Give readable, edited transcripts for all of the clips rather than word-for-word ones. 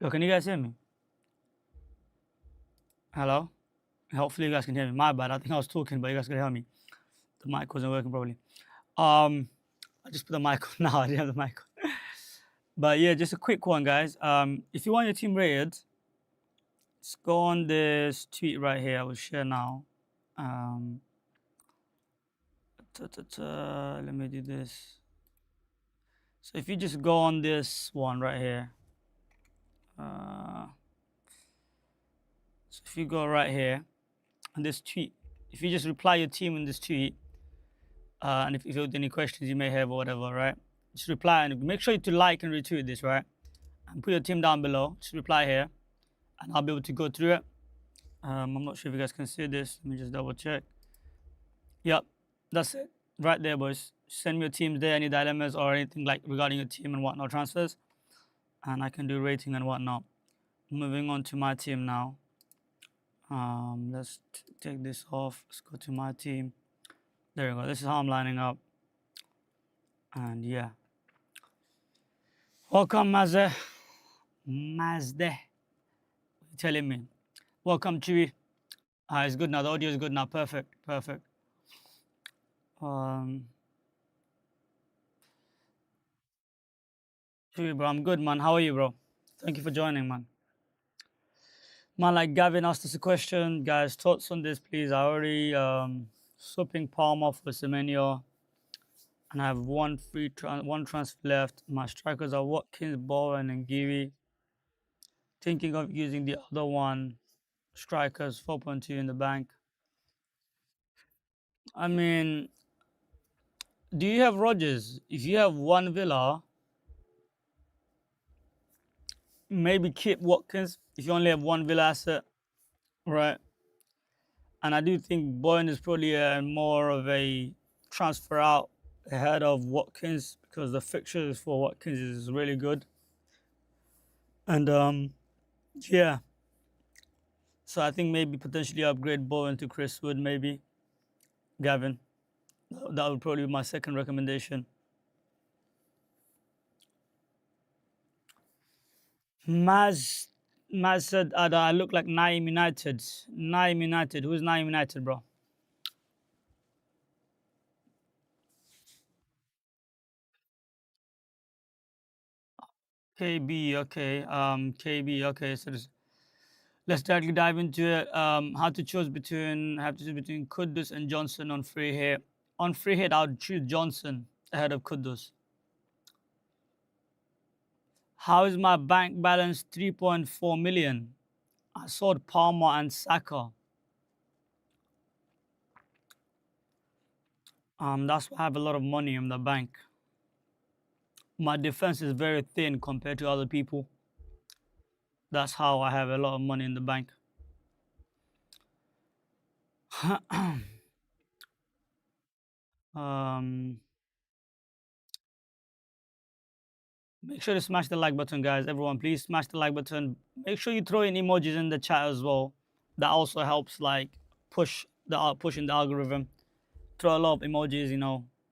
Yo, can you guys hear me? Hello? Hopefully you guys can hear me. My bad. I think I was talking, but you guys can hear me. The mic wasn't working properly. I just put the mic on now. I didn't have the mic on. But yeah, just a quick one, guys. If you want your team rated, just go on this tweet right here. I will share now. Um, let me do this. So if you just go on this one right here, so if you go right here on this tweet, if you just reply your team in this tweet, and if you have any questions you may have or whatever, right? Just reply and make sure to like and retweet this, right? And put your team down below. Just reply here, and I'll be able to go through it. I'm not sure if you guys can see this. Let me just double check. Yep, that's it. Right there, boys. Send me your teams there, any dilemmas or anything like regarding your team and whatnot transfers, and I can do rating and whatnot. Moving on to my team now. Let's take this off. Let's go to my team. There we go. This is how I'm lining up. And yeah. Welcome, Mazda. What are you telling me? Welcome, Chewy. It's good now. The audio is good now. Perfect. Perfect. Chewy, bro. I'm good, man. How are you, bro? Thank you for joining, man. Man, like Gavin asked us a question. Guys, thoughts on this, please. I already swapping Palmer for Semenyo, and I have one transfer left. My strikers are Watkins, Bowen, and Giri. Thinking of using the other one, strikers 4.2 in the bank. I mean, do you have Rodgers? If you have one Villa, maybe keep Watkins if you only have one Villa asset, right? And I do think Bowen is probably more of a transfer out ahead of Watkins because the fixtures for Watkins is really good. And yeah, so I think maybe potentially upgrade Bowen to Chris Wood, maybe Gavin. That would probably be my second recommendation. Maz Maz said I look like Naim United. Naim United. Who's Naim United, bro? KB, okay. KB, okay. So let's directly dive into it. How to choose between Kudus and Johnson on free hit. On free hit, I would choose Johnson ahead of Kudus. How is my bank balance 3.4 million? I sold Palmer and Saka. That's why I have a lot of money in the bank. My defense is very thin compared to other people. That's how I have a lot of money in the bank. um, Make sure to smash the like button, guys. Everyone, please smash the like button. Make sure you throw in emojis in the chat as well. That also helps, like pushing the algorithm. Throw a lot of emojis,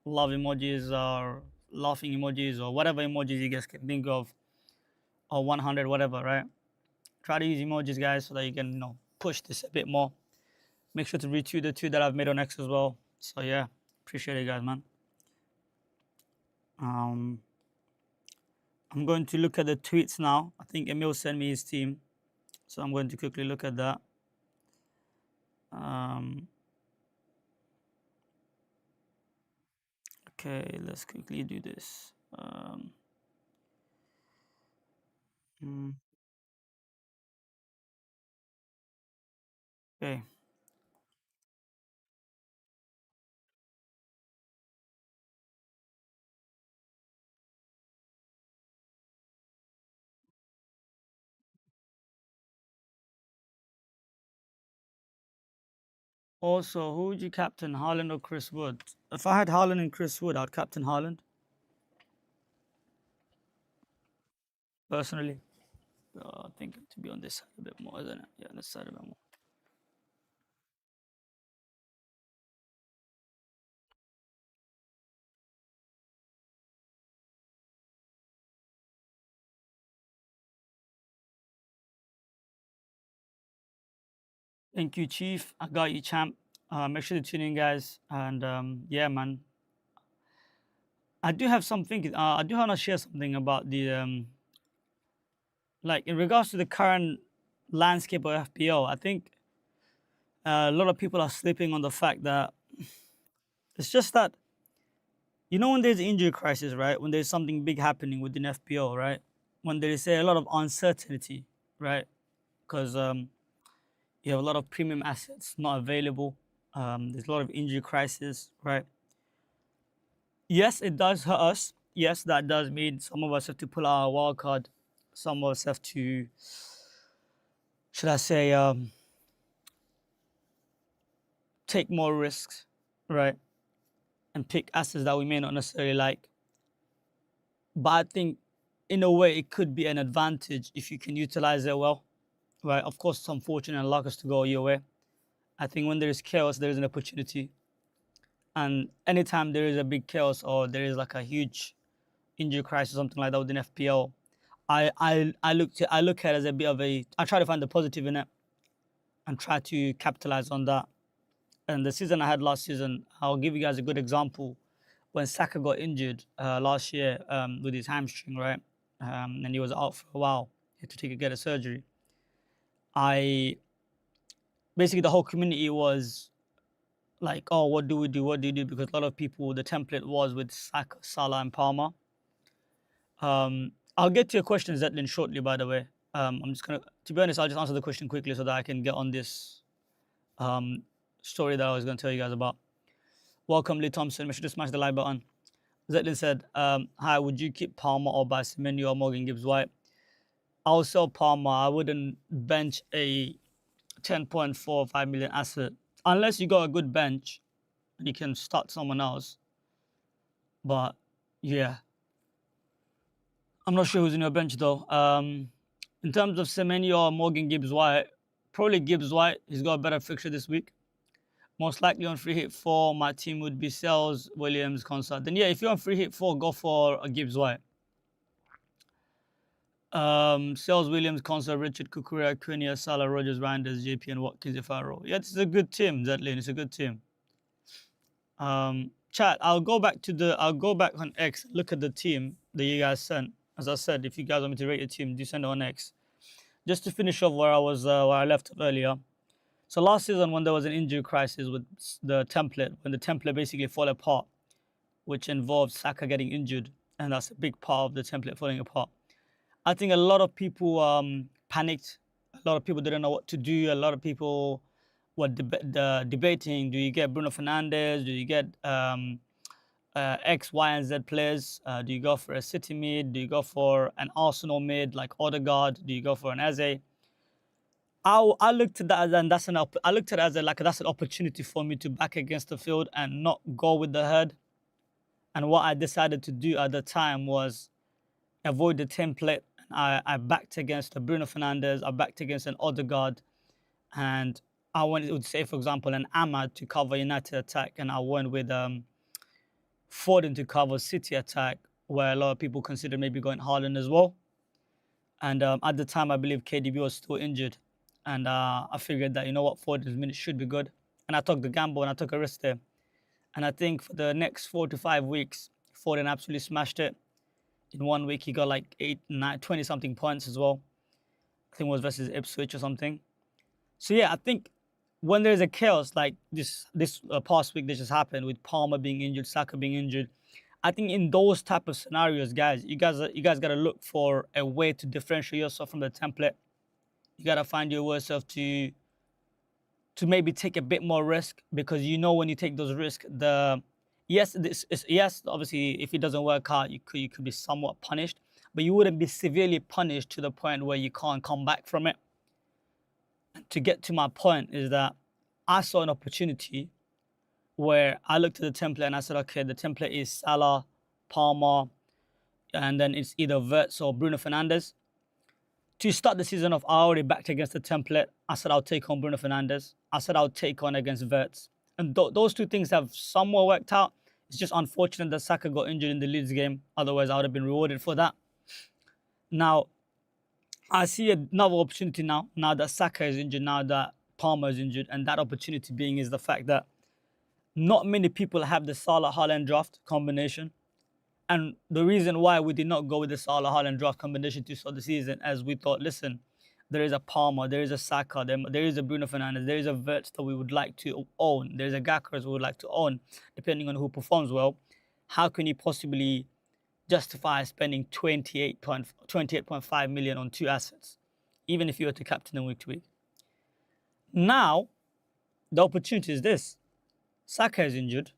love emojis or laughing emojis or whatever emojis you guys can think of, or 100, whatever, right? Try to use emojis, guys, so that you can, push this a bit more. Make sure to retweet the two that I've made on X as well. So yeah, appreciate it, guys, man. Um, I'm going to look at the tweets now. I think Emil sent me his team, so I'm going to quickly look at that. Okay, let's quickly do this. Mm, okay. Also, who would you captain, Haaland or Chris Wood? If I had Haaland and Chris Wood, I'd captain Haaland, personally. I think to be on this side a bit more, isn't it? Yeah, this side a bit more. Thank you, Chief. I got you, champ. Make sure to tune in, guys. And yeah, man, I do have something. I do want to share something about the like in regards to the current landscape of FPL. I think a lot of people are sleeping on the fact that it's just that when there's an injury crisis, right? When there's something big happening within FPL, right? When there is a lot of uncertainty, right? Because you have a lot of premium assets not available. There's a lot of injury crisis, right? Yes, it does hurt us. Yes, that does mean some of us have to pull out our wild card. Some of us have to, should I say, take more risks, right? And pick assets that we may not necessarily like. But I think, in a way, it could be an advantage if you can utilize it well, right? Of course, some fortune and luck has to go your way. I think when there is chaos, there is an opportunity. And anytime there is a big chaos or there is like a huge injury crisis, something like that within FPL, I look at it as a bit of a. I try to find the positive in it and try to capitalize on that. And the season I had last season, I'll give you guys a good example. When Saka got injured last year with his hamstring, right, and he was out for a while, he had to get a surgery. I basically the whole community was like, oh, what do we do? What do you do? Because a lot of people, the template was with Saka, Salah, and Palmer. I'll get to your question, Zetlin, shortly, by the way. I'm just to be honest, I'll just answer the question quickly so that I can get on this story that I was going to tell you guys about. Welcome, Lee Thompson. Make sure to smash the like button. Zetlin said, hi, would you keep Palmer or buy Semenyo or Morgan Gibbs-White? I'll sell Palmer. I wouldn't bench a 10.45 million asset unless you got a good bench and you can start someone else. But yeah, I'm not sure who's in your bench though. In terms of Semenyo or Morgan Gibbs-White, probably Gibbs-White. He's got a better fixture this week. Most likely on free hit 4, my team would be Sales, Williams, Concert. Then yeah, if you're on free hit 4, go for a Gibbs-White. Sales, Williams, Concert, Richard, Kukurea, Cunha, Salah, Rogers, Randers, JP, and Watkins if I roll. Yeah, this is a good team, Zetlin. It's a good team. Chat, I'll go back on X, look at the team that you guys sent. As I said, if you guys want me to rate your team, do send it on X. Just to finish off where I left off earlier. So last season, when there was an injury crisis with the template, when the template basically fell apart, which involved Saka getting injured, and that's a big part of the template falling apart. I think a lot of people panicked. A lot of people didn't know what to do. A lot of people were debating: do you get Bruno Fernandes? Do you get X, Y, and Z players? Do you go for a City mid? Do you go for an Arsenal mid like Odegaard? Do you go for an Eze? I looked at that and I looked at it as that's an opportunity for me to back against the field and not go with the herd. And what I decided to do at the time was avoid the template. I backed against a Bruno Fernandes. I backed against an Odegaard, and I went with, say, for example, an Ahmad to cover United attack, and I went with Foden to cover City attack, where a lot of people consider maybe going Haaland as well. And at the time, I believe KDB was still injured, and I figured that Foden's minutes should be good, and I took the gamble and I took a risk there. And I think for the next 4 to 5 weeks, Foden absolutely smashed it. In 1 week, he got like 8, 9, 20 something points as well. I think it was versus Ipswich or something. So yeah, I think when there's a chaos like this past week that just happened with Palmer being injured, Saka being injured, I think in those type of scenarios, guys, you guys got to look for a way to differentiate yourself from the template. You got to find your way yourself to maybe take a bit more risk, because when you take those risks, yes, obviously, if it doesn't work out, you could be somewhat punished, but you wouldn't be severely punished to the point where you can't come back from it. And to get to my point is that I saw an opportunity where I looked at the template and I said, okay, the template is Salah, Palmer, and then it's either Verts or Bruno Fernandes. To start the season off, I already backed against the template. I said I'll take on Bruno Fernandes. I said I'll take on against Verts. And those two things have somewhat worked out. It's just unfortunate that Saka got injured in the Leeds game. Otherwise, I would have been rewarded for that. Now, I see another opportunity now that Saka is injured, now that Palmer is injured, and that opportunity being is the fact that not many people have the Salah Haaland draft combination. And the reason why we did not go with the Salah Haaland draft combination to start the season, as we thought, listen, there is a Palmer, there is a Saka, there is a Bruno Fernandes, there is a Wirtz that we would like to own, there is a Gakras we would like to own, depending on who performs well. How can you possibly justify spending 28.5 million on two assets, even if you were to captain them week to week? Now, the opportunity is this. Saka is injured,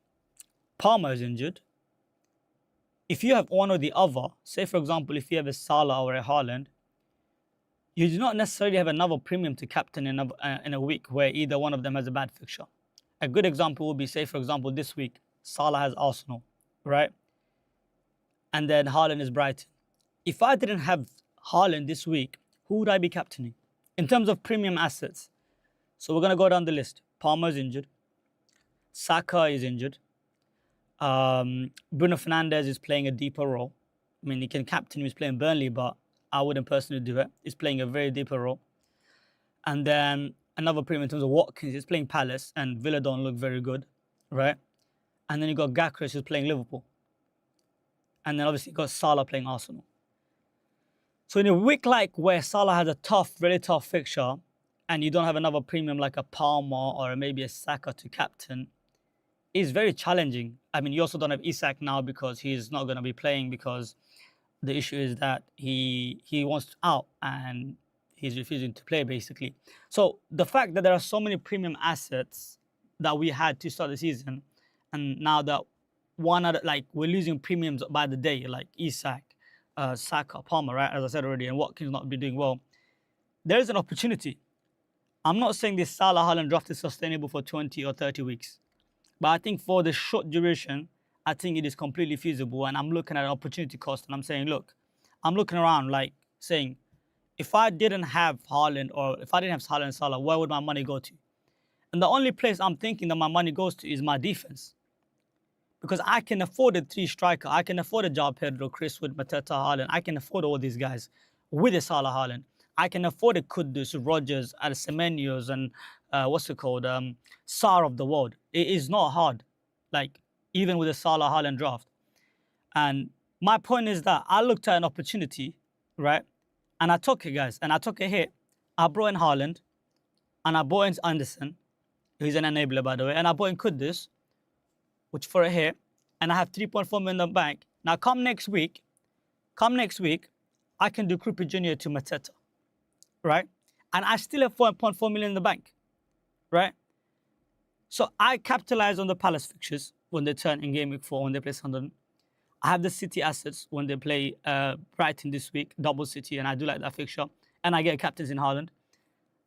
Palmer is injured. If you have one or the other, say for example, if you have a Salah or a Haaland, you do not necessarily have another premium to captain in a week where either one of them has a bad fixture. A good example would be, say for example, this week, Salah has Arsenal, right? And then Haaland is Brighton. If I didn't have Haaland this week, who would I be captaining? In terms of premium assets. So we're going to go down the list. Palmer is injured. Saka is injured. Bruno Fernandes is playing a deeper role. I mean, he can captain him, he's playing Burnley, but I wouldn't personally do it. He's playing a very deeper role. And then another premium in terms of Watkins, he's playing Palace, and Villa don't look very good, right? And then you got Gakras, who's playing Liverpool. And then obviously you got Salah playing Arsenal. So in a week like where Salah has a really tough fixture, and you don't have another premium like a Palmer or maybe a Saka to captain, is very challenging. I mean, you also don't have Isak now because he's not going to be playing, because the issue is that he wants out and he's refusing to play, basically. So the fact that there are so many premium assets that we had to start the season, and now that we're losing premiums by the day, like Isak, Saka, Palmer, right? As I said already, and Watkins not be doing well. There is an opportunity. I'm not saying this Salah Haaland draft is sustainable for 20 or 30 weeks. But I think for the short duration, I think it is completely feasible. And I'm looking at opportunity cost, and I'm saying, look, I'm looking around like saying, if I didn't have Haaland, or if I didn't have Haaland and Salah, where would my money go to? And the only place I'm thinking that my money goes to is my defense. Because I can afford a three striker. I can afford a Joao Pedro, Chris Wood, Mateta, Haaland. I can afford all these guys with a Salah Haaland. I can afford a Kudus, Rodgers, Semenyos, and Sar of the world. It is not hard, like even with a Salah Haaland draft. And my point is that I looked at an opportunity, right? And I took it, guys. And I took a hit. I brought in Haaland, and I brought in Anderson, who's an enabler, by the way. And I brought in Kudus, which for a hit. And I have 3.4 million in the bank. Now, come next week, I can do Krupa Jr. to Mateta, right? And I still have 4.4 million in the bank, right? So I capitalize on the Palace fixtures when they turn in game week 4, when they play Sunderland. I have the City assets when they play Brighton this week, double City, and I do like that fixture. And I get captains in Haaland.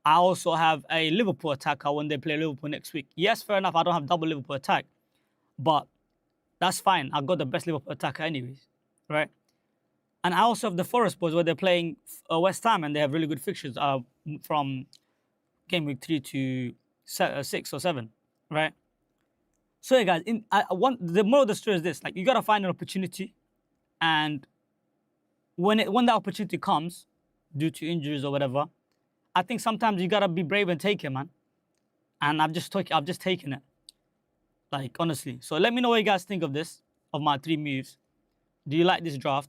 I also have a Liverpool attacker when they play Liverpool next week. Yes, fair enough, I don't have double Liverpool attack, but that's fine. I've got the best Liverpool attacker anyways, right? And I also have the Forest boys where they're playing West Ham, and they have really good fixtures from game week 3 to 6 or 7, right? So yeah, guys, the moral of the story is this: like, you gotta find an opportunity, and when that opportunity comes, due to injuries or whatever, I think sometimes you gotta be brave and take it, man. And I've just taken it, like, honestly. So let me know what you guys think of this, of my 3 moves. Do you like this draft?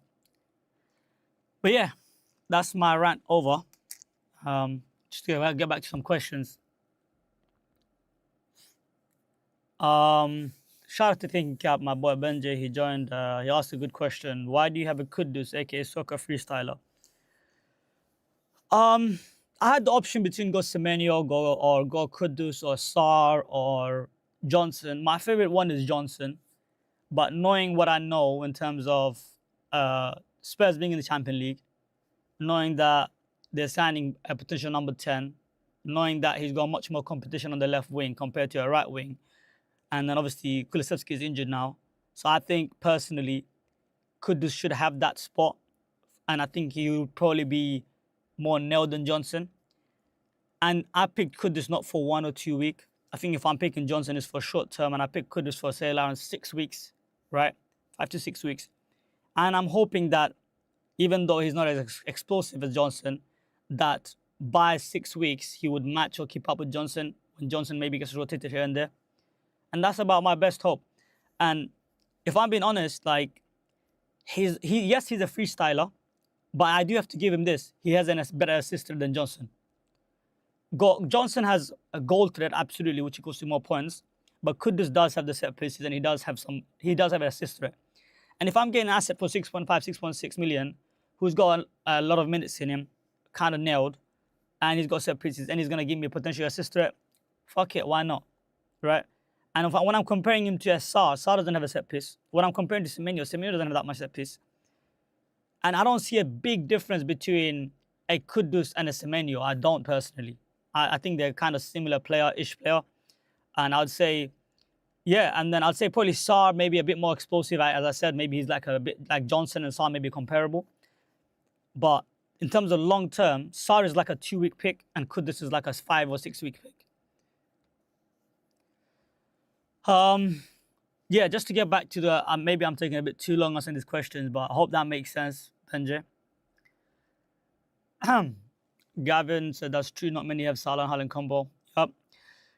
But yeah, that's my rant over. Just to get back to some questions. Shout out to Thinking Cap, my boy Benjay. He joined. He asked a good question. Why do you have a Kudus, aka Soccer Freestyler? I had the option between go Semenyo, go Kudus, or Sar, or Johnson. My favorite one is Johnson. But knowing what I know in terms of Spurs being in the Champions League, knowing that they're signing a potential number 10, knowing that he's got much more competition on the left wing compared to a right wing, and then obviously Kulusevski is injured now. So I think personally, Kudus should have that spot, and I think he would probably be more nailed than Johnson. And I picked Kudus not for 1 or 2 weeks. I think if I'm picking Johnson, it's for short term, and I picked Kudus for, say, around 6 weeks, right? 5 to 6 weeks. And I'm hoping that even though he's not as explosive as Johnson, that by 6 weeks, he would match or keep up with Johnson when Johnson maybe gets rotated here and there. And that's about my best hope. And if I'm being honest, like, he's a freestyler, but I do have to give him this. He has a better assister than Johnson. Johnson has a goal threat, absolutely, which equals to more points. But Kudus does have the set pieces, and he does have an assist threat. And if I'm getting an asset for 6.5, 6.6 million, who's got a lot of minutes in him, kind of nailed, and he's got set pieces, and he's going to give me a potential assist threat, fuck it, why not, right? And when I'm comparing him to Sar doesn't have a set piece. When I'm comparing to Semenyo doesn't have that much set piece. And I don't see a big difference between a Kudus and a Semenyo. I don't personally. I think they're kind of similar player-ish player. And I would say, yeah, and then I'd say probably Sar maybe a bit more explosive. As I said, maybe he's like a bit like Johnson, and Sar maybe comparable. But in terms of long term, Sar is like a 2-week pick, and Kudus is like a 5 or 6 week pick. Yeah, just to get back to the maybe I'm taking a bit too long answering these questions, but I hope that makes sense, Benji. Gavin said that's true. Not many have Salah and Haaland combo. Yep.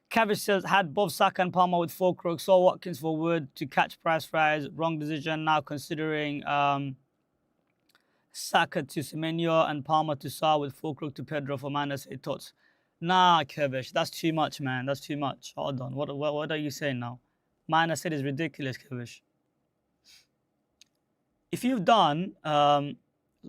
Cavish says had both Saka and Palmer with 4 crooks. Saw Watkins for Wood to catch price rise. Wrong decision. Now considering Saka to Semenyo and Palmer to Saar with 4 crook to Pedro for minus 8 tots. Nah, Kevish, that's too much, man. That's too much. Hold on. What are you saying now? Minus 8 is ridiculous, Kevish. If you've done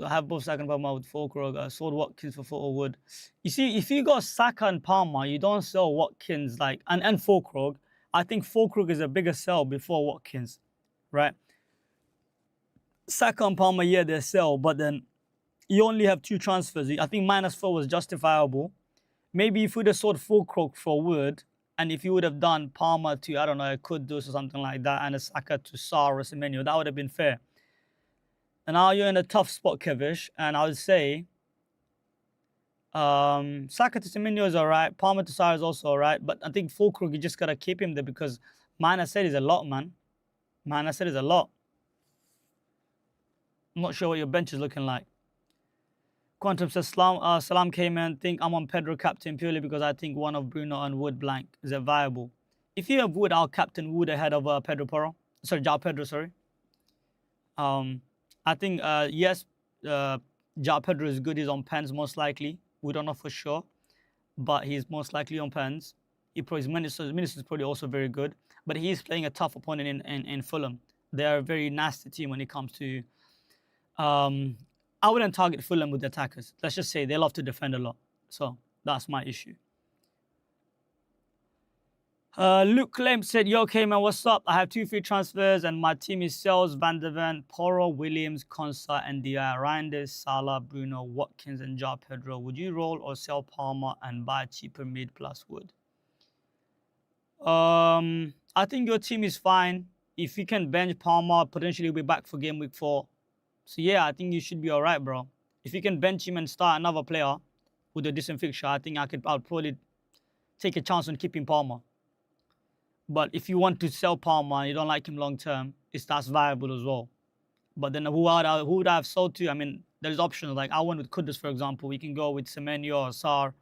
have both Saka and Palmer with 4 crore, sold Watkins for 4 Wood. You see, if you got Saka and Palmer, you don't sell Watkins and 4 crore. I think 4 crore is a bigger sell before Watkins, right? Saka and Palmer, yeah, they sell, but then you only have 2 transfers. I think minus 4 was justifiable. Maybe if you'd have sold 4 crore for Wood, and if you would have done Palmer to, I don't know, Kudus or something like that, and a Saka to Saar or Semenyo, that would have been fair. And now you're in a tough spot, Kevish, and I would say Saka to Semenyo is all right. Palmer to Saar is also all right. But I think 4 crore, you just got to keep him there because minus 8 is a lot, man. Minus 8 is a lot. I'm not sure what your bench is looking like. Quantum says, Salam Kayman, think I'm on Pedro captain purely because I think one of Bruno and Wood blank. Is it viable? If you have Wood, I'll captain Wood ahead of Pedro Porro. Sorry, João Pedro, sorry. I think, yes, João Pedro is good. He's on pens most likely. We don't know for sure, but he's most likely on pens. His minutes is probably also very good, but he's playing a tough opponent in Fulham. They're a very nasty team when it comes to... I wouldn't target Fulham with the attackers. Let's just say they love to defend a lot. So that's my issue. Luke Clem said, yo, Kayman, what's up? I have 2 free transfers and my team is Sales, Van der Ven, Porro, Williams, Konsa, NDI, Reinders, Salah, Bruno, Watkins, and João Pedro. Would you roll or sell Palmer and buy cheaper mid plus Wood? I think your team is fine. If you can bench Palmer, potentially he'll be back for game week 4. So yeah, I think you should be all right, bro. If you can bench him and start another player with a decent fixture, I think I'll probably take a chance on keeping Palmer. But if you want to sell Palmer and you don't like him long term, that's viable as well. But then who would I have sold to? I mean, there's options. Like I went with Kudus, for example. We can go with Semenyo or Saar,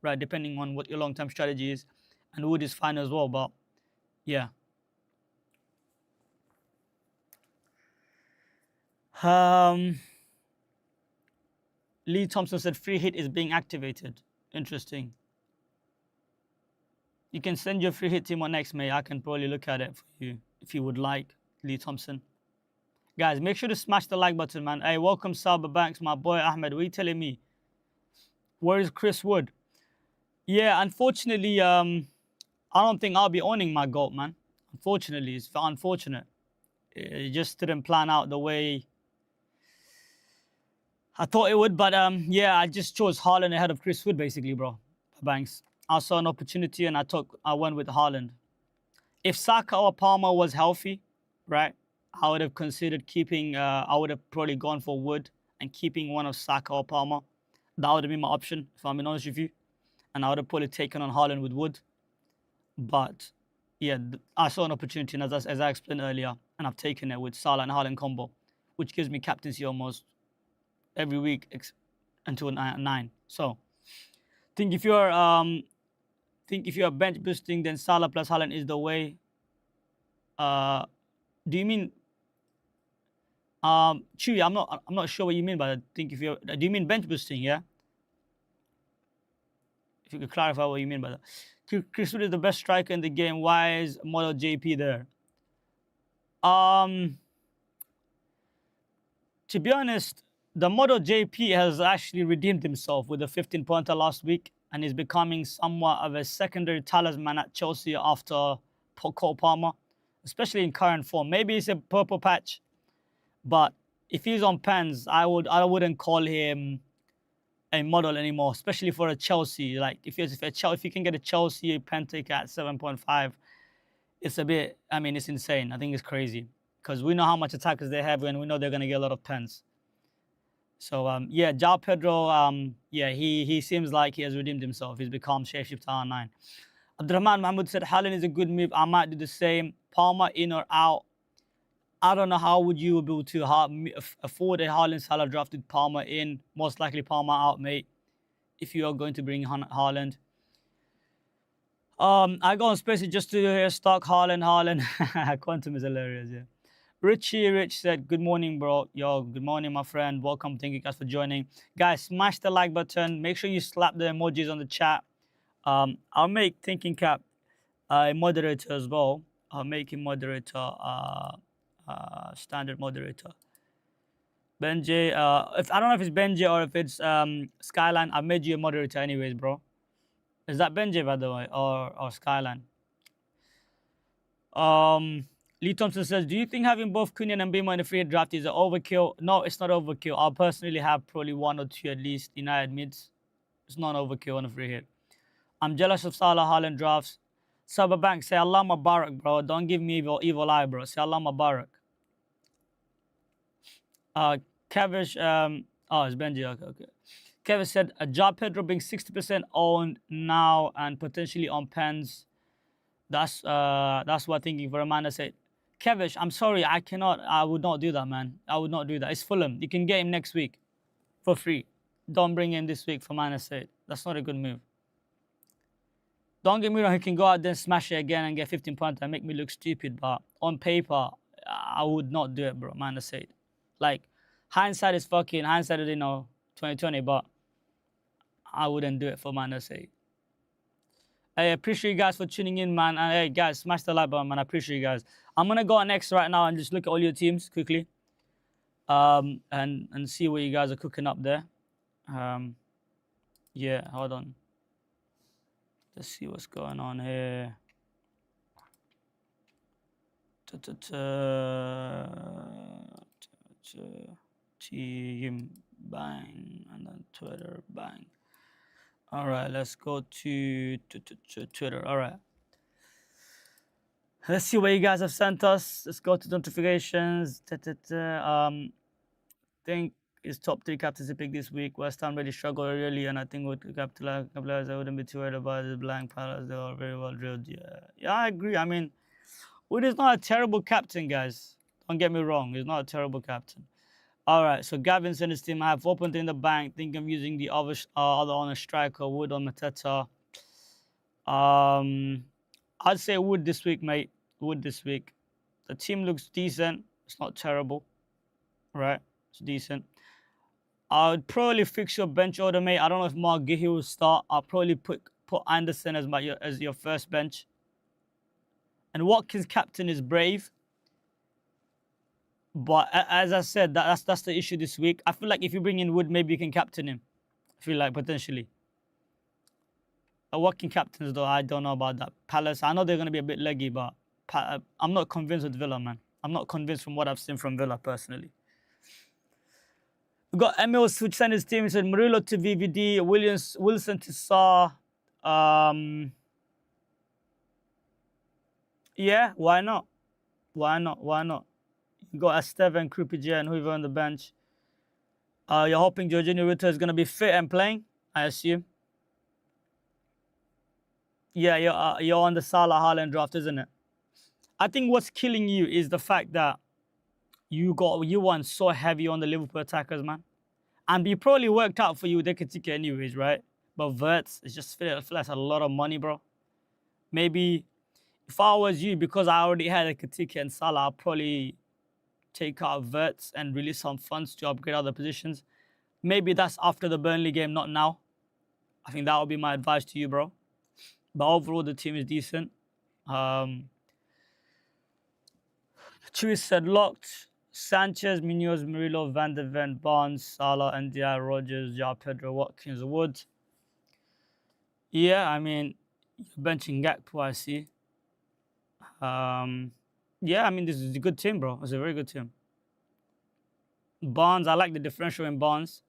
right? Depending on what your long term strategy is. And Wood is fine as well. But yeah. Lee Thompson said free hit is being activated. Interesting. You can send your free hit team on next, mate. I can probably look at it for you if you would like, Lee Thompson. Guys, make sure to smash the like button, man. Hey, welcome Salba Banks, my boy Ahmed. What are you telling me? Where is Chris Wood? Yeah, unfortunately, I don't think I'll be owning my GOAT, man. Unfortunately, it's unfortunate. It just didn't plan out the way I thought it would, but yeah, I just chose Haaland ahead of Chris Wood, basically, bro. Banks. I saw an opportunity and I went with Haaland. If Saka or Palmer was healthy, right, I would have considered keeping. I would have probably gone for Wood and keeping one of Saka or Palmer. That would have been my option, if I'm being honest with you. And I would have probably taken on Haaland with Wood. But yeah, I saw an opportunity, and as I explained earlier, and I've taken it with Salah and Haaland combo, which gives me captaincy almost every week until 9. So Think if you're bench boosting, then Salah plus Haaland is the way. Do you mean Chewy? I'm not sure what you mean by that. Think if you're do you mean bench boosting? Yeah. If you could clarify what you mean by that. Chris Wood is the best striker in the game. Why is Model JP there? To be honest, the Model JP has actually redeemed himself with a 15-pointer last week and is becoming somewhat of a secondary talisman at Chelsea after Cole Palmer, especially in current form. Maybe it's a purple patch, but if he's on pens, I wouldn't call him a model anymore, especially for a Chelsea. Like if you can get a Chelsea pen take at 7.5, it's a bit. I mean, it's insane. I think it's crazy because we know how much attackers they have, and we know they're gonna get a lot of pens. So yeah, João Pedro. Yeah, he seems like he has redeemed himself. He's become shapeshifter R9. Abdurrahman Mahmoud said Haaland is a good move. I might do the same. Palmer in or out. I don't know how would you be able to afford a Haaland Salah drafted Palmer in. Most likely Palmer out, mate. If you are going to bring Haaland. I go on Spaces just to hear stock Haaland. Quantum is hilarious, yeah. Rich said, good morning, bro. Yo, good morning, my friend. Welcome. Thank you guys for joining. Guys, smash the like button. Make sure you slap the emojis on the chat. I'll make Thinking Cap a moderator as well. I'll make him moderator, standard moderator. Benji, if I don't know if it's Benji or if it's Skyline, I made you a moderator anyways, bro. Is that Benji, by the way, or Skyline? Lee Thompson says, do you think having both Cunha and Mbemo in the free hit draft is an overkill? No, it's not overkill. I'll personally have probably one or two at least United mids. It's not overkill on a free hit. I'm jealous of Salah Haaland drafts. Sababank, say Allah Mubarak, bro. Don't give me evil eye, bro. Say Allah Mubarak. Kavish, it's Benji. Okay. Kevin said, João Pedro being 60% owned now and potentially on pens. That's what thinking for Amanda said. Kevish, I'm sorry, I would not do that, man. I would not do that. It's Fulham. You can get him next week for free. Don't bring him this week for Man City. That's not a good move. Don't get me wrong, he can go out there and smash it again and get 15 points and make me look stupid, but on paper, I would not do it, bro. Man City. Like, hindsight is 2020, but I wouldn't do it for Man City. I appreciate you guys for tuning in, man. And hey, guys, smash the like button, man. I appreciate you guys. I'm gonna go on next right now and just look at all your teams quickly, and see what you guys are cooking up there. Yeah, hold on. Let's see what's going on here. Team bang and then Twitter bang. All right, let's go to Twitter. All right. Let's see what you guys have sent us. Let's go to notifications. Think is top 3 captains to pick this week. West Ham really struggled really, and I think with capitalize, I wouldn't be too worried about the blank Palace. They are very well drilled. Yeah, I agree. I mean, Wood is not a terrible captain, guys. Don't get me wrong. He's not a terrible captain. All right, so Gavin sent his team. I have opened in the bank. Think I'm using the other on a striker, Wood on Mateta. I'd say Wood this week, mate. Wood this week. The team looks decent. It's not terrible, right? It's decent. I would probably fix your bench order, mate. I don't know if Mark Gihey will start. I'll probably put Anderson as your first bench. And Watkins' captain is Brave. But as I said, that's the issue this week. I feel like if you bring in Wood, maybe you can captain him. I feel like potentially. Watkins captains, though, I don't know about that. Palace, I know they're going to be a bit leggy, but I'm not convinced with Villa, man. I'm not convinced from what I've seen from Villa, personally. We've got Emil, which sent his team. He said Murillo to VVD, Wilson to Sarr. Yeah, why not? Why not? You got Estevan, Krupijer, and whoever on the bench. You're hoping Jorginho Rutter is going to be fit and playing, I assume. Yeah, you're on the Salah Haaland draft, isn't it? I think what's killing you is the fact that you went so heavy on the Liverpool attackers, man. And it probably worked out for you with Ekitike anyways, right? But Verts, it's just feel like it's a lot of money, bro. Maybe if I was you, because I already had a Katiki and Salah, I'll probably take out Verts and release some funds to upgrade other positions. Maybe that's after the Burnley game, not now. I think that would be my advice to you, bro. But overall, the team is decent. Chewy said locked. Sanchez, Munoz, Murillo, Van der Ven, Barnes, Salah, Ndiaye, Rogers, Ja Pedro, Watkins, Wood. Yeah, I mean, you're benching Gakpo, I see. Yeah, I mean, this is a good team, bro. It's a very good team. Barnes, I like the differential in Barnes.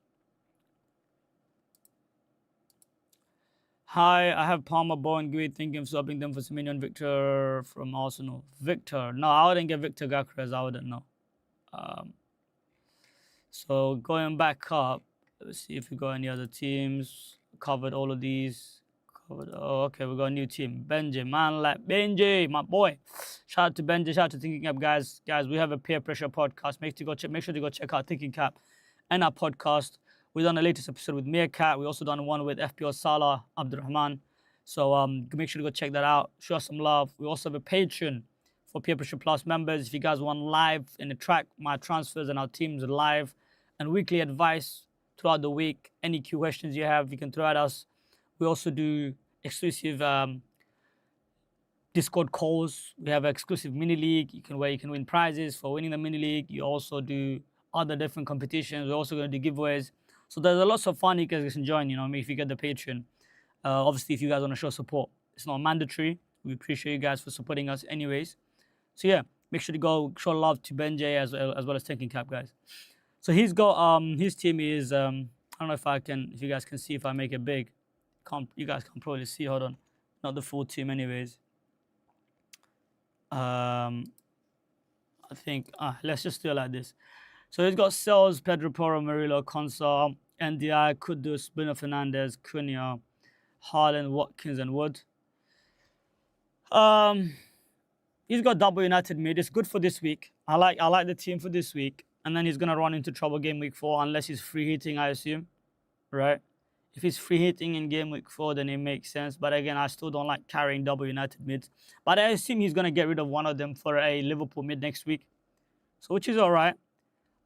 Hi, I have Palmer, Bowen, Gui, thinking of swapping them for Semenyo and Victor from Arsenal. Victor, no, I wouldn't get Victor Gakres, I wouldn't know. So going back up, let's see if we got any other teams. Covered all of these. Oh, okay, we got a new team. Benji, man, like Benji, my boy. Shout out to Benji. Shout out to Thinking Cap, guys. Guys, we have a peer pressure podcast. Make sure to go check out Thinking Cap and our podcast. We done the latest episode with Meerkat. We also done one with FPO Salah Abdurrahman. So make sure to go check that out. Show us some love. We also have a Patreon for Peer Pressure Plus members. If you guys want live in the track, my transfers and our teams live and weekly advice throughout the week. Any questions you have, you can throw at us. We also do exclusive Discord calls. We have an exclusive mini league where you can win prizes for winning the mini league. You also do other different competitions. We're also going to do giveaways. So there's a lot of fun you guys can join, you know, if you get the Patreon. Obviously, if you guys want to show support, it's not mandatory. We appreciate you guys for supporting us anyways. So yeah, make sure to go show love to Benjay as well as Thinking Cap, guys. So he's got his team is I don't know if you guys can see if I make it big. You guys can probably see. Hold on, not the full team, anyways. I think let's just do it like this. So he's got Sales, Pedro Porro, Murillo, Consa, NDI, Kudus, Bruno Fernandes, Cunha, Haaland, Watkins, and Wood. He's got double United mid. It's good for this week. I like the team for this week. And then he's gonna run into trouble game week 4 unless he's free hitting, I assume, right? If he's free hitting in game week 4, then it makes sense. But again, I still don't like carrying double United mids. But I assume he's gonna get rid of one of them for a Liverpool mid next week, so which is all right.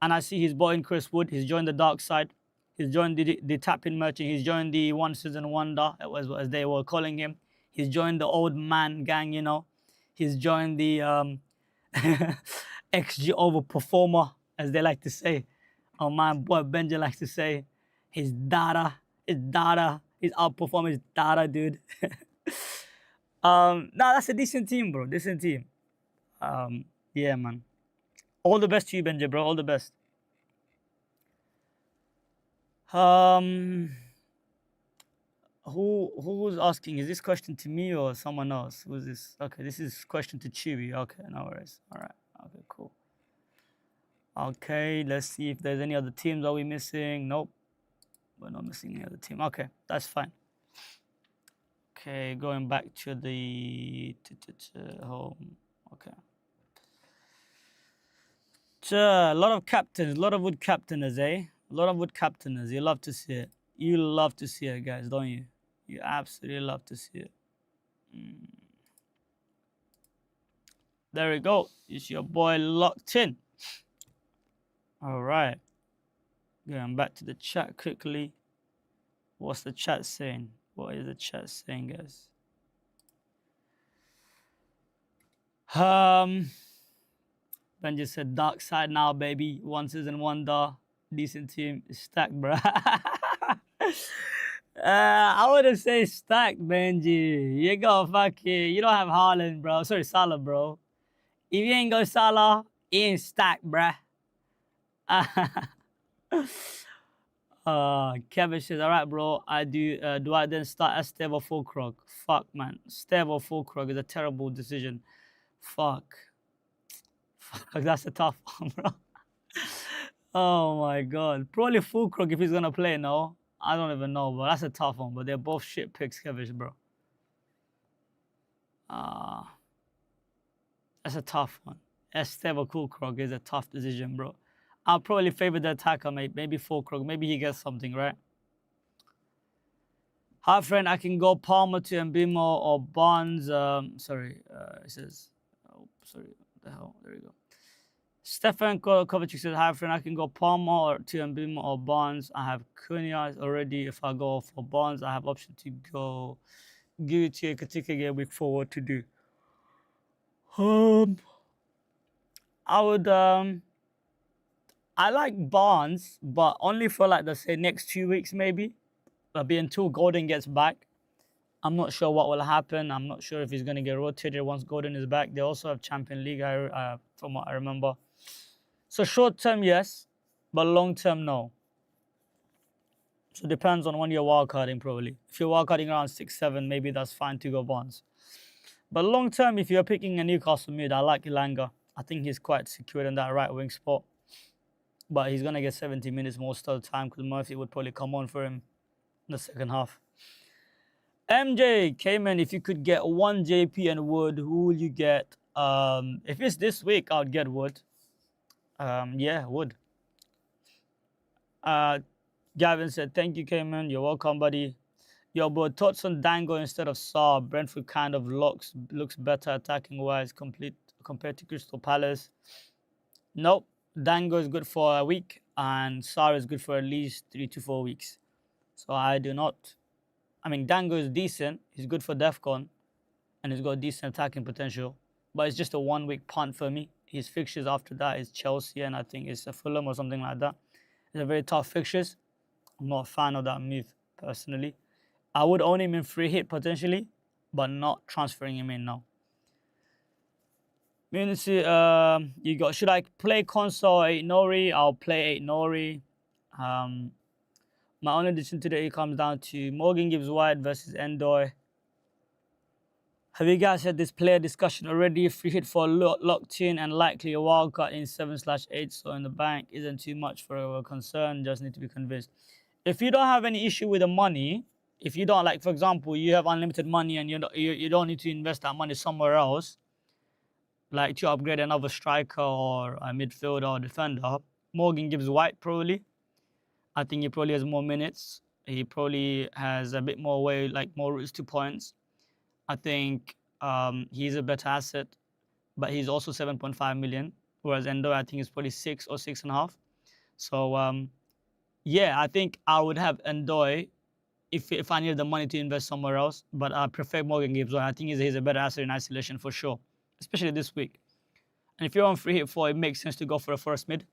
And I see he's bought in Chris Wood. He's joined the dark side. He's joined the tap-in merchant. He's joined the one season wonder, as they were calling him. He's joined the old man gang, you know. He's joined the XG overperformer, as they like to say. Oh, my boy Benji likes to say, his data, his outperforming his data, dude. That's a decent team, bro. Decent team. Yeah, man. All the best to you, Benji, bro. All the best. Who's asking? Is this question to me or someone else? Who's this? Okay, this is question to Chewy. Okay, no worries. All right. Okay, cool. Okay, let's see if there's any other teams. Are we missing? Nope. We're not missing any other team. Okay, that's fine. Okay, going back to the home. Okay. A lot of captains, a lot of wood captainers, eh? A lot of wood captainers. You love to see it. You love to see it, guys, don't you? You absolutely love to see it. There we go. It's your boy locked in. All right. Going back to the chat quickly. What's the chat saying? What is the chat saying, guys? Benji said, dark side now, baby. One season wonder. Decent team. Stacked, bro. I wouldn't say stacked, Benji. You got fucking, you don't have Haaland, bro. Sorry, Salah, bro. If you ain't got Salah, you ain't stacked, bruh. Kevin says, all right, bro. Do I then start Esteve or Fulkrog? Fuck, man. Esteve or Fulkrog is a terrible decision. Fuck, that's a tough one, bro. Oh my god. Probably Fulkrog if he's gonna play, no? I don't even know, but that's a tough one. But they're both shit picks, Kevish, bro. That's a tough one. Esteve or Fulkrog is a tough decision, bro. I'll probably favor the attacker, mate. Maybe Fulkrog. Maybe he gets something, right? Hi, friend. I can go Palmer to Mbimo or Bonds. Sorry. It says. Oh, sorry. What the hell? There you go. Stefan Kovacic says, hi, friend. I can go Palmer or to Mbimo or Bonds. I have Cunha already. If I go for Bonds, I have option to go give it to a particular week forward to do. Um, I would I like Barnes, but only for like let's say next 2 weeks maybe. Maybe until Gordon gets back. I'm not sure what will happen. I'm not sure if he's going to get rotated once Gordon is back. They also have Champion League, from what I remember. So short term, yes, but long term, no. So it depends on when you're wildcarding, probably. If you're wildcarding around 6, 7, maybe that's fine to go Barnes. But long term, if you're picking a Newcastle mid, I like Ilanga. I think he's quite secure in that right wing spot. But he's going to get 70 minutes most of the time because Murphy would probably come on for him in the second half. MJ, Kayman, if you could get one JP and Wood, who will you get? If it's this week, I would get Wood. Yeah, Wood. Gavin said, thank you, Kayman. You're welcome, buddy. Yo, bro, thoughts on Dango instead of Saar. Brentford kind of looks better attacking wise compared to Crystal Palace. Nope. Dango is good for a week, and Saar is good for at least 3 to 4 weeks. So I do not. I mean, Dango is decent. He's good for DEFCON, and he's got decent attacking potential. But it's just a 1 week punt for me. His fixtures after that is Chelsea, and I think it's a Fulham or something like that. It's a very tough fixtures. I'm not a fan of that move personally. I would own him in free hit potentially, but not transferring him in now. Munity, you got. Should I play console 8 Nori? I'll play 8 Nori. My only decision today comes down to Morgan Gibbs White versus Endoy. Have you guys had this player discussion already? Free hit for locked in and likely a wildcard in 7/8, so in the bank isn't too much for a concern. Just need to be convinced. If you don't have any issue with the money, if you don't like, for example, you have unlimited money and you don't need to invest that money somewhere else, like to upgrade another striker or a midfielder or defender, Morgan Gibbs White probably. I think he probably has more minutes. He probably has a bit more way, like more routes to points. I think he's a better asset, but he's also 7.5 million, whereas Endo I think is probably 6 or 6.5. So yeah, I think I would have Endoy if I needed the money to invest somewhere else, but I prefer Morgan Gibbs. I think he's a better asset in isolation for sure, especially this week. And if you're on free hit 4, it makes sense to go for a first mid.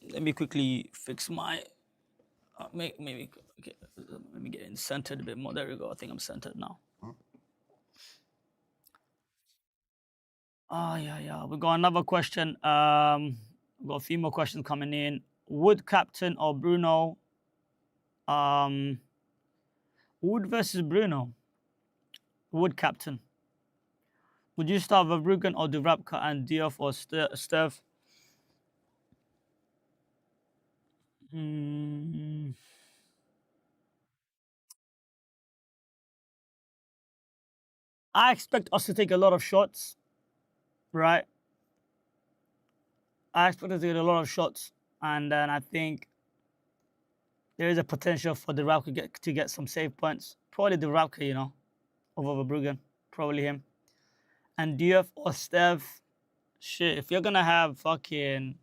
Let me quickly fix my maybe okay, let me get in centered a bit more. There we go. I think I'm centered now. Oh yeah. We got another question. We got a few more questions coming in. Wood captain or Bruno? Um, Wood versus Bruno. Wood captain. Would you start Verbruggen or Dubravka and Diouf or Steph? Hmm. I expect us to take a lot of shots, right? I expect us to get a lot of shots, and then I think there is a potential for Dubravka to get some save points. Probably Dubravka, over Verbruggen. Probably him. And Diouf or Steph, shit, if you're gonna have fucking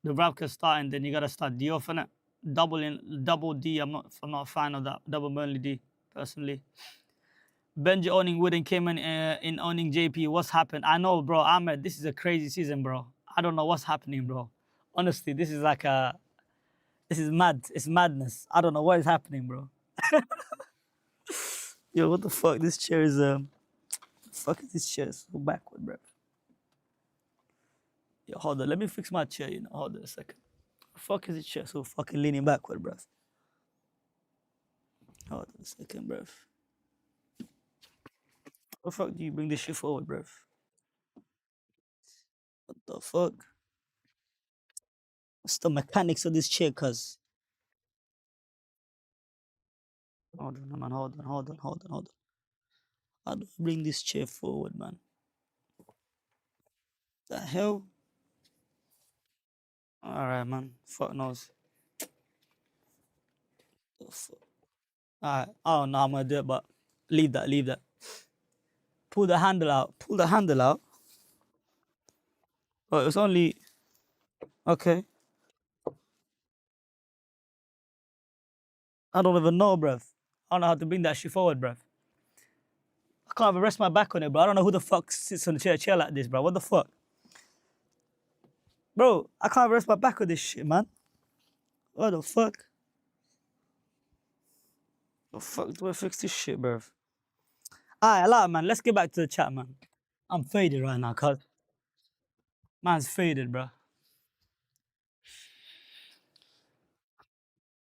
Dubravka starting, then you gotta start Diouf in it. Double D. I'm not a fan of that. Double Burnley D, personally. Benji owning Wood and Kayman in owning JP. What's happened? I know, bro. Ahmed, this is a crazy season, bro. I don't know what's happening, bro. Honestly, this is this is mad. It's madness. I don't know what is happening, bro. Yo, what the fuck? This chair is fuck is this chair so backward, bro? Yo, hold on. Let me fix my chair. Hold on a second. Fuck is this chair so fucking leaning backward, bro? Hold on a second, bro. The fuck do you bring this shit forward, bro? What the fuck? What's the mechanics of this chair, cuz? Hold on, man. Hold on. How do I bring this chair forward, man? The hell? Alright, man. Fuck knows. Alright, I don't know how I'm gonna do it, but leave that, leave that. Pull the handle out, pull the handle out. Oh, it's only, okay. I don't even know, bruv. I don't know how to bring that shit forward, bruv. I can't even rest my back on it, bro. I don't know who the fuck sits on the chair like this, bro. What the fuck? Bro, I can't even rest my back on this shit, man. What the fuck? The fuck do I fix this shit, bruv? Alright, allow, man. Let's get back to the chat, man. I'm faded right now, cuz. Man's faded, bro.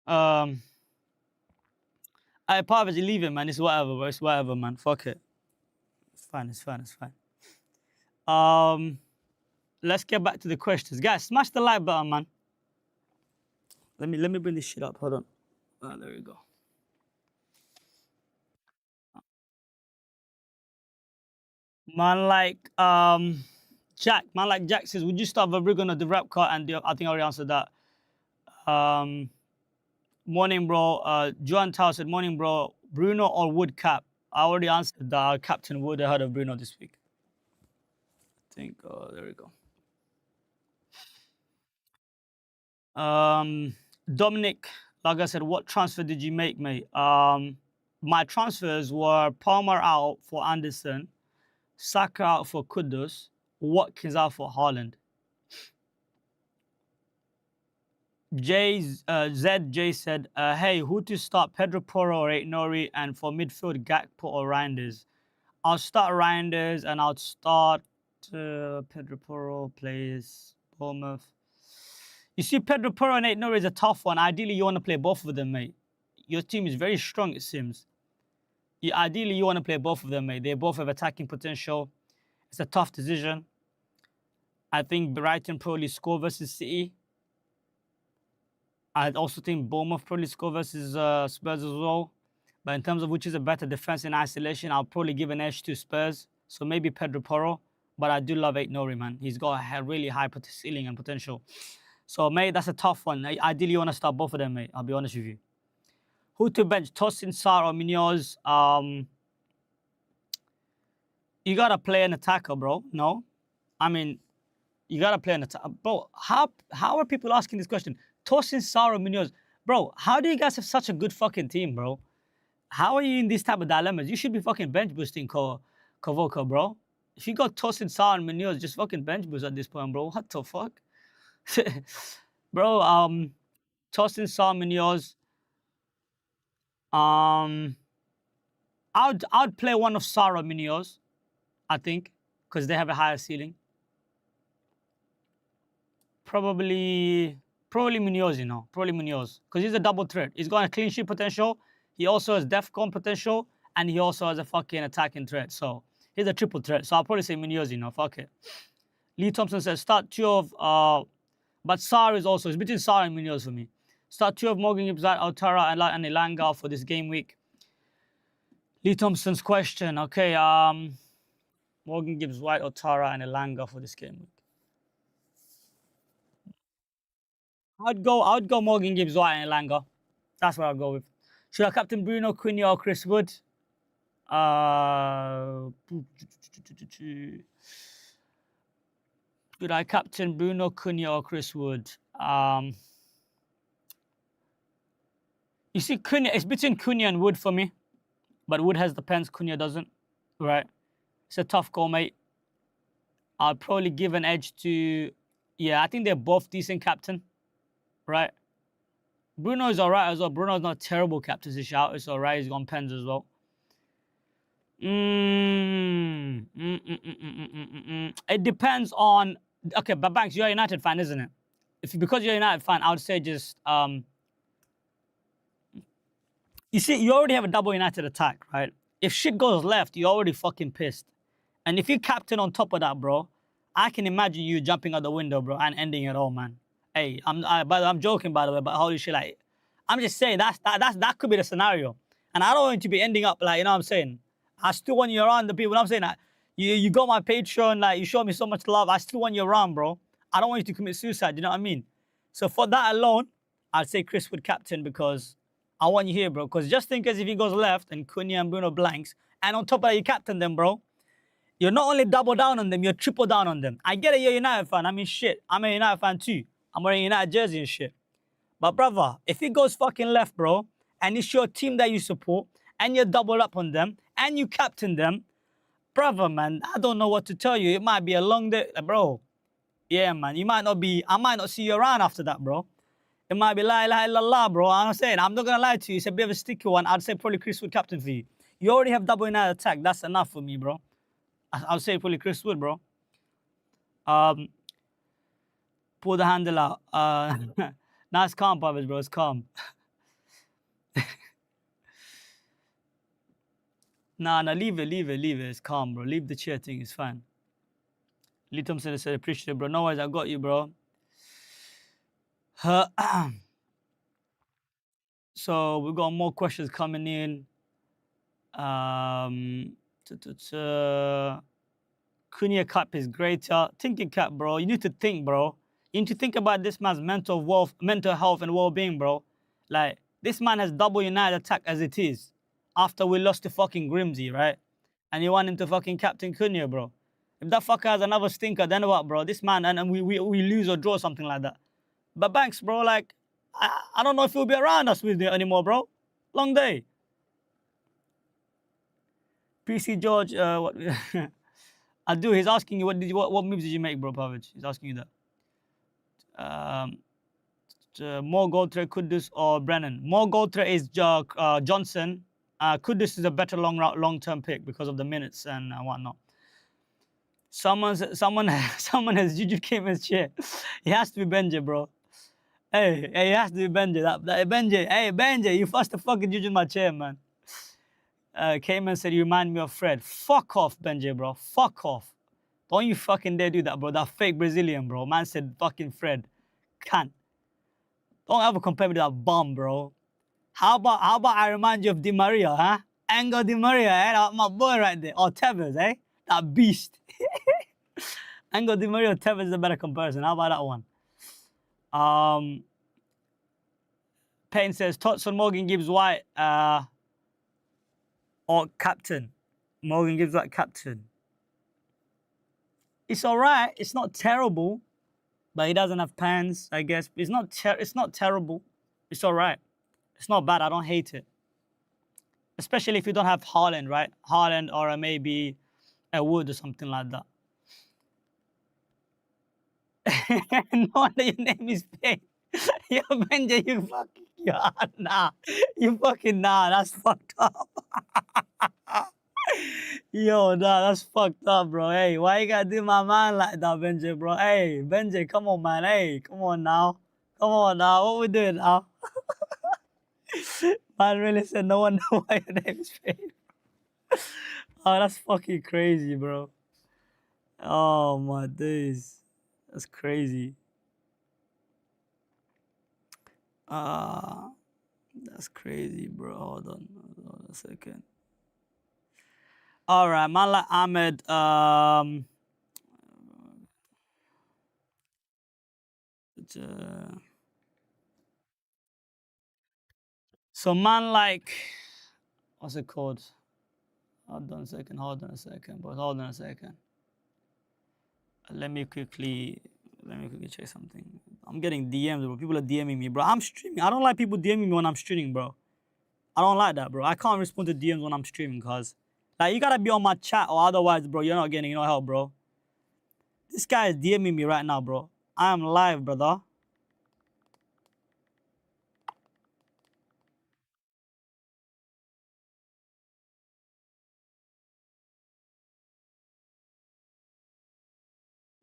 I apologize, leave it, man. It's whatever, bro. It's whatever, man. Fuck it. It's fine, it's fine, it's fine. Let's get back to the questions. Guys, smash the like button, man. Let me bring this shit up. Hold on. Oh, there we go. Man like Jack. Man like Jack says, would you start Fabrigo on the rap car? And I think I already answered that. Morning, bro. Joan Tao said, morning, bro. Bruno or Wood cap? I already answered that. Captain Wood ahead of Bruno this week. I think, there we go. Dominic, like I said, what transfer did you make, mate? My transfers were Palmer out for Anderson, Saka out for Kudus, Watkins out for Haaland. ZJ said, hey, who to start, Pedro Porro or Nori, and for midfield, Gakpo or Reinders? I'll start Reinders and I'll start Pedro Porro plays Bournemouth. You see, Pedro Porro and Nori is a tough one. Ideally, you want to play both of them, mate. Your team is very strong, it seems. Ideally, you want to play both of them, mate. They both have attacking potential. It's a tough decision. I think Brighton probably score versus City. I also think Bournemouth probably score versus Spurs as well. But in terms of which is a better defense in isolation, I'll probably give an edge to Spurs. So maybe Pedro Porro. But I do love Nori, man. He's got a really high ceiling and potential. So, mate, that's a tough one. Ideally, you want to start both of them, mate. I'll be honest with you. Who to bench? Tosin, Sarr, or Munoz? You got to play an attacker, bro. No? I mean, you got to play an attacker. Bro, how are people asking this question? Tosin, Sarr, or Munoz? Bro, how do you guys have such a good fucking team, bro? How are you in these type of dilemmas? You should be fucking bench boosting Kovoka, bro. If you got Tosin, Sarr, and Munoz, just fucking bench boost at this point, bro. What the fuck? Bro, Tosin, Sarr, Munoz. I'd play one of Sarr or Munoz, I think, because they have a higher ceiling. Probably Munoz, you know. Probably Munoz. Because he's a double threat. He's got a clean sheet potential. He also has DEFCON potential. And he also has a fucking attacking threat. So he's a triple threat. So I'll probably say Munoz, you know. Fuck it. Lee Thompson says, start two of... but Sarr is also... It's between Sarr and Munoz for me. Start two of Morgan Gibbs, Otara, and Elanga for this game week. Lee Thompson's question. Okay, Morgan Gibbs, White, Otara, and Elanga for this game week. I'd go Morgan Gibbs, White, and Elanga. That's what I'll go with. Should I captain Bruno, Cunha, or Chris Wood? Should I captain Bruno, Cunha, or Chris Wood? You see, Cunha, it's between Cunha and Wood for me. But Wood has the pens, Cunha doesn't. Right? It's a tough call, mate. I'll probably give an edge to... Yeah, I think they're both decent captain. Right? Bruno is alright as well. Bruno's not a terrible captaincy shout. It's alright. He's got pens as well. It depends on... Okay, but Banks, you're a United fan, isn't it? Because you're a United fan, I would say just... You see, you already have a double United attack, right? If shit goes left, you're already fucking pissed. And if you captain on top of that, bro, I can imagine you jumping out the window, bro, and ending it all, man. Hey, I'm joking, by the way, but holy shit, like, I'm just saying that could be the scenario. And I don't want you to be ending up, like, you know what I'm saying? I still want you around the people. I'm saying that you got my Patreon, like, you show me so much love. I still want you around, bro. I don't want you to commit suicide, you know what I mean? So for that alone, I'd say Chris Wood captain because I want you here, bro. Because just in case if he goes left and Cunha and Bruno blanks, and on top of that, you captain them, bro. You're not only double down on them, you're triple down on them. I get it, you're a United fan. I mean, shit. I'm a United fan too. I'm wearing a United jersey and shit. But, brother, if he goes fucking left, bro, and it's your team that you support, and you double up on them, and you captain them, brother, man, I don't know what to tell you. It might be a long day, bro. Yeah, man. I might not see you around after that, bro. It might be la ilaha illallah, bro. I'm saying, I'm not going to lie to you. It's a bit of a sticky one. I'd say probably Chris Wood captain for you. You already have double United attack. That's enough for me, bro. I'll say probably Chris Wood, bro. Pull the handle out. Nah, it's calm, Pavis, bro. It's calm. Nah, leave it. It's calm, bro. Leave the chair thing. It's fine. Lee Thompson said, appreciate it, bro. No worries, I got you, bro. So we got more questions coming in. Cunha cap is greater. Thinking cap, bro. You need to think, bro. You need to think about this man's mental health and well-being, bro. Like, this man has double United attack as it is. After we lost to fucking Grimsby, right? And you want him to fucking captain Cunha, bro. If that fucker has another stinker, then what, bro? This man, and we lose or draw something like that. But Banks, bro, like, I don't know if he'll be around us with it anymore, bro. Long day. PC George, what? I do. He's asking you what moves did you make, bro, Pavic? He's asking you that. More goal threat, Kudus or Brennan? More goal threat is Johnson. Kudus is a better long-term pick because of the minutes and whatnot. Someone has Juju Kayman's chair. He has to be Benji, bro. Hey, he has to be Benji. Benji, you first to fucking Juju my chair, man. Kayman said, you remind me of Fred. Fuck off, Benji, bro. Fuck off. Don't you fucking dare do that, bro. That fake Brazilian, bro. Man said fucking Fred. Can't. Don't ever compare me to that bum, bro. How about I remind you of Di Maria, huh? Angel Di Maria, eh? My boy right there. Or Tevez, eh? That beast. Angel Di Maria, Tevez is a better comparison. How about that one? Payne says, Totson Morgan Gibbs White or captain. Morgan Gibbs White captain. It's all right. It's not terrible, but he doesn't have pants, I guess. It's not terrible. It's all right. It's not bad. I don't hate it. Especially if you don't have Haaland, right? Haaland or maybe a Wood or something like that. No wonder your name is Payne. Yo, Benji, you fucking nah. That's fucked up. Yo, nah, that's fucked up, bro. Hey, why you gotta do my man like that, Benji, bro? Hey, Benji, come on, man. Hey, come on now. What we doing now? Man really said no one know why your name is Payne. Oh, that's fucking crazy, bro. Oh my days. That's crazy. That's crazy, bro. Hold on a second. All right, man like Ahmed. So man like, what's it called? Hold on a second, but hold on a second. Let me quickly check something. I'm getting DMs, bro. People are DMing me, bro. I'm streaming. I don't like people DMing me when I'm streaming, bro. I don't like that, bro. I can't respond to DMs when I'm streaming, cause like you gotta be on my chat or otherwise, bro, you're not getting no help, bro. This guy is DMing me right now, bro. I am live, brother.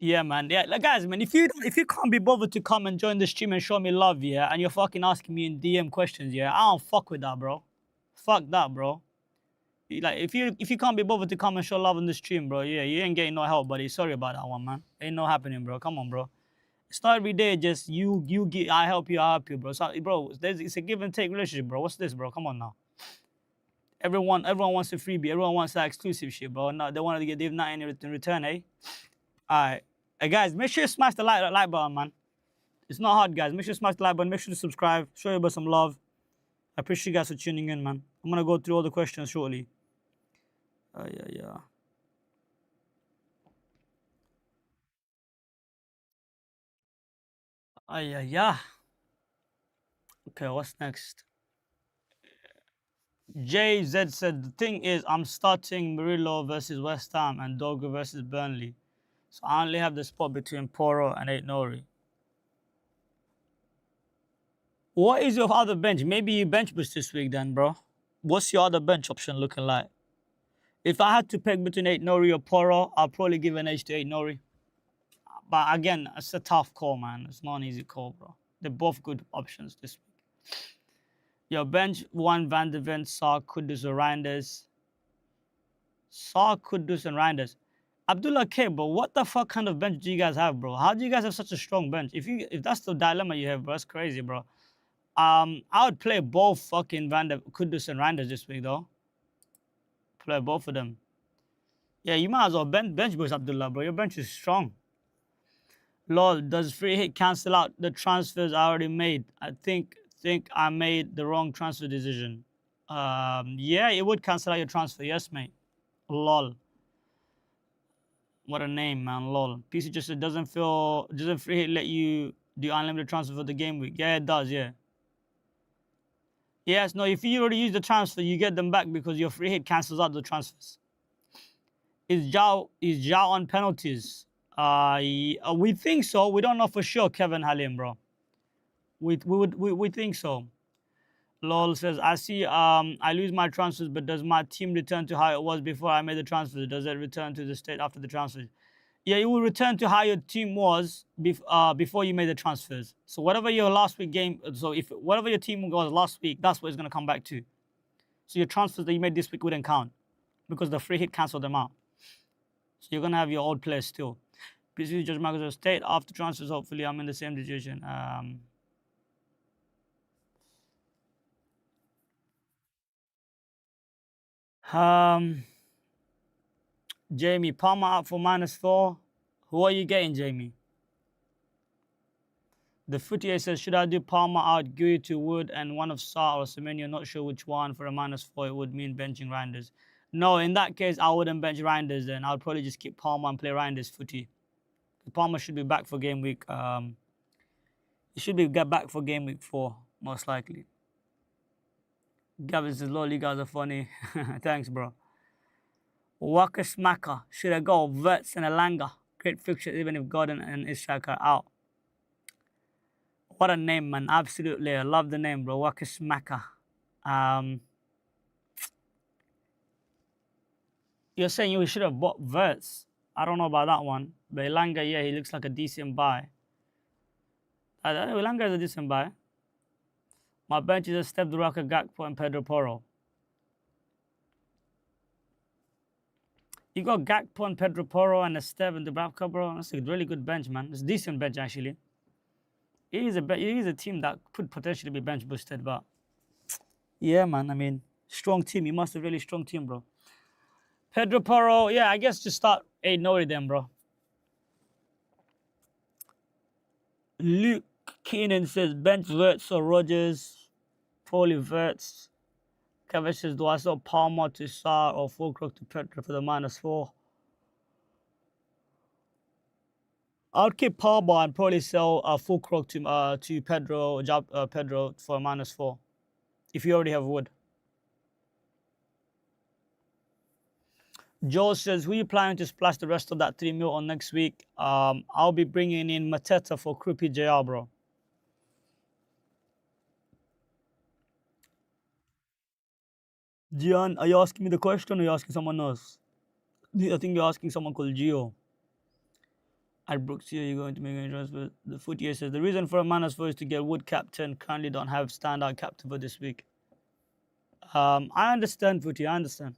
Yeah, man. Yeah, like, guys, man. If you can't be bothered to come and join the stream and show me love, yeah, and you're fucking asking me in DM questions, yeah, I don't fuck with that, bro. Fuck that, bro. Like, if you can't be bothered to come and show love on the stream, bro, yeah, you ain't getting no help, buddy. Sorry about that one, man. Ain't no happening, bro. Come on, bro. It's not every day just you get, I help you, bro. So, bro, it's a give and take relationship, bro. What's this, bro? Come on now. Everyone wants a freebie. Everyone wants that exclusive shit, bro. No, they want to give nothing in return, eh? All right. Hey, guys, make sure you smash the like button, man. It's not hard, guys. Make sure you smash the like button. Make sure to subscribe. Show your boy some love. I appreciate you guys for tuning in, man. I'm gonna go through all the questions shortly. Yeah, yeah. Yeah, yeah. Okay, what's next? JZ said the thing is I'm starting Murillo versus West Ham and Dogo versus Burnley. So I only have the spot between Poro and Eight Nori. What is your other bench? Maybe you bench boost this week then, bro. What's your other bench option looking like? If I had to pick between Eight Nori or Poro, I'll probably give an edge to Eight Nori. But again, it's a tough call, man. It's not an easy call, bro. They're both good options this week. Your bench one Van de Ven, Saar, Kudus, or Reinders. Saar, Kudus, and Reinders. Abdullah K, bro, what the fuck kind of bench do you guys have, bro? How do you guys have such a strong bench? If that's the dilemma you have, bro, that's crazy, bro. I would play both fucking Van de Kudus and Reinders this week, though. Play both of them. Yeah, you might as well bench boost Abdullah, bro. Your bench is strong. Lol, does free hit cancel out the transfers I already made? I think I made the wrong transfer decision. Yeah, it would cancel out your transfer. Yes, mate. Lol. What a name, man. Lol. PC just said doesn't free hit let you do unlimited transfer for the game week? Yeah, it does. Yeah. Yes, no. If you already use the transfer, you get them back because your free hit cancels out the transfers. Is Zhao on penalties? We think so. We don't know for sure, Kevin Halim, bro. We think so. Lol says, I see I lose my transfers, but does my team return to how it was before I made the transfers? Does it return to the state after the transfers? Yeah, it will return to how your team was before you made the transfers. So whatever your last week game, so if whatever your team was last week, that's what it's gonna come back to. So your transfers that you made this week wouldn't count because the free hit canceled them out. So you're gonna have your old players still. PC Judge Michael state after transfers. Hopefully, I'm in the same situation. Jamie Palmer out for -4. Who are you getting, Jamie? The footy says, should I do Palmer out, Gui to Wood, and one of Saar or Semenyo? Not sure which one. For a -4, it would mean benching Reinders. No, in that case, I wouldn't bench Reinders then. I would probably just keep Palmer and play Reinders footy. Palmer should be back for game week. He should be get back for game week 4, most likely. Gavin says, lol, you guys are funny. Thanks, bro. Waka Smaka. Should I go Verts and Alanga? Great fixture, even if Gordon and Ishak are out. What a name, man. Absolutely. I love the name, bro. Waka Smaka. You're saying you should have bought Verts. I don't know about that one. But Elanga, yeah, he looks like a decent buy. Elanga is a decent buy. My bench is a Step Duraka, Gakpo, and Pedro Porro. You got Gakpo and Pedro Porro and a Step and Dubravka, bro. That's a really good bench, man. It's a decent bench, actually. It is a team that could potentially be bench boosted, but yeah, man. I mean, strong team. You must have really strong team, bro. Pedro Porro, yeah, I guess just start 8 Nori then, bro. Luke Keenan says bench Verts or Rogers. Probably Verts. Kevin says, do I sell Palmer to Saar or Fulcrook to Pedro for the -4? I'll keep Palmer and probably sell Fulcrook to Pedro Pedro for a -4 if you already have Wood. Joe says, who are you planning to splash the rest of that 3 mil on next week? I'll be bringing in Mateta for Krippy JR, bro. Gian, are you asking me the question or are you asking someone else? I think you're asking someone called Gio. At Brooks here, you're going to make any transfer. The footy says, the reason for a -4 is to get Wood captain. Currently don't have standout captain for this week. I understand, footy, I understand.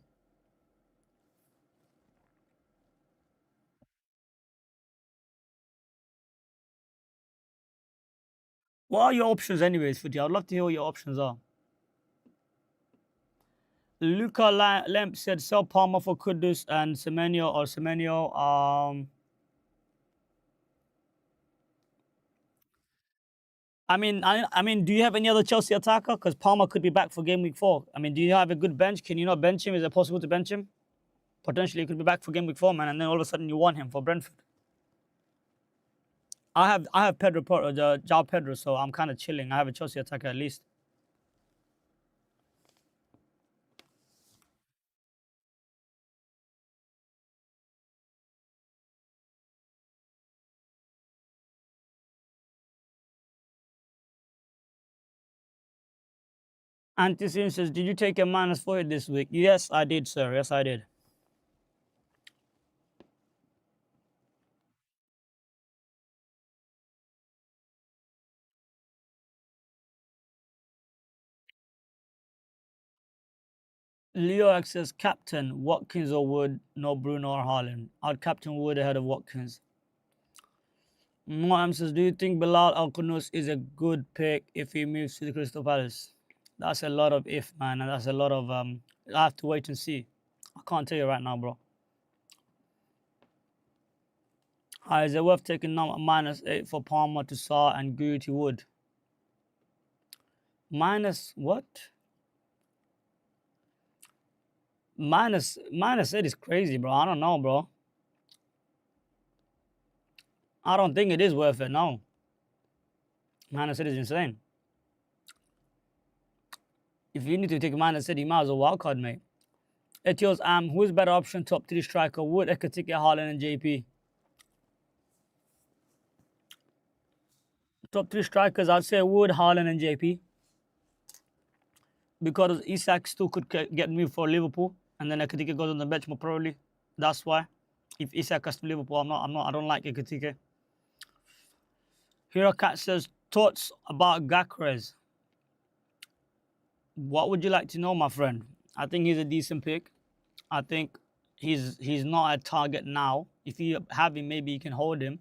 What are your options anyways, footy? I'd love to hear what your options are. Luca Lamp said sell Palmer for Kudus and Semenyo or Semenyo. I mean, do you have any other Chelsea attacker? Because Palmer could be back for game week 4. I mean, do you have a good bench? Can you not bench him? Is it possible to bench him? Potentially, he could be back for game week 4, man, and then all of a sudden you want him for Brentford. I have Pedro, João Pedro, so I'm kind of chilling. I have a Chelsea attacker at least. Antisim says, did you take a -4 this week? Yes, I did, sir. Yes, I did. Leo X says, captain Watkins or Wood, no Bruno or Haaland. I'd captain Wood ahead of Watkins. Moam says, do you think Bilal Al is a good pick if he moves to the Crystal Palace? That's a lot of if, man, and that's a lot of I have to wait and see. I can't tell you right now, bro. Is it worth taking now -8 for Palmer to Saar and Guru to Wood? Minus what? Minus 8 is crazy, bro. I don't know, bro. I don't think it is worth it. No, -8 is insane. If you need to take -8, you might as well wildcard, mate. Etios, who's better option? Top 3 striker: Wood, Ekatike, Haaland, and JP. Top 3 strikers, I'd say Wood, Haaland, and JP. Because Isak still could get moved for Liverpool, and then Ekatike goes on the bench more probably. That's why. If Isak comes to Liverpool, I don't like Ekatike. Hirokat says, thoughts about Gakres. What would you like to know, my friend? I think he's a decent pick. I think he's not a target now. If you have him, maybe you can hold him,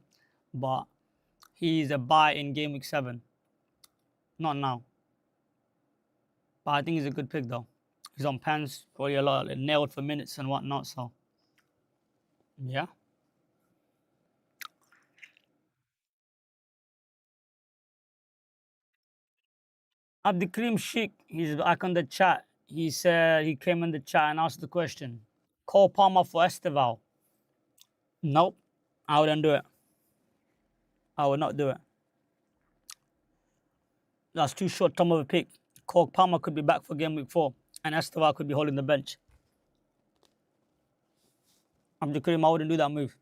but he's a buy in game week 7. Not now. But I think he's a good pick though. He's on pens, probably a lot nailed for minutes and whatnot. So yeah. Abdikrim Sheikh, he's back on the chat. He said he came in the chat and asked the question. Cole Palmer for Esteval. Nope. I wouldn't do it. I would not do it. That's too short term of a pick. Cole Palmer could be back for game week 4, and Esteval could be holding the bench. Abdikrim, I wouldn't do that move.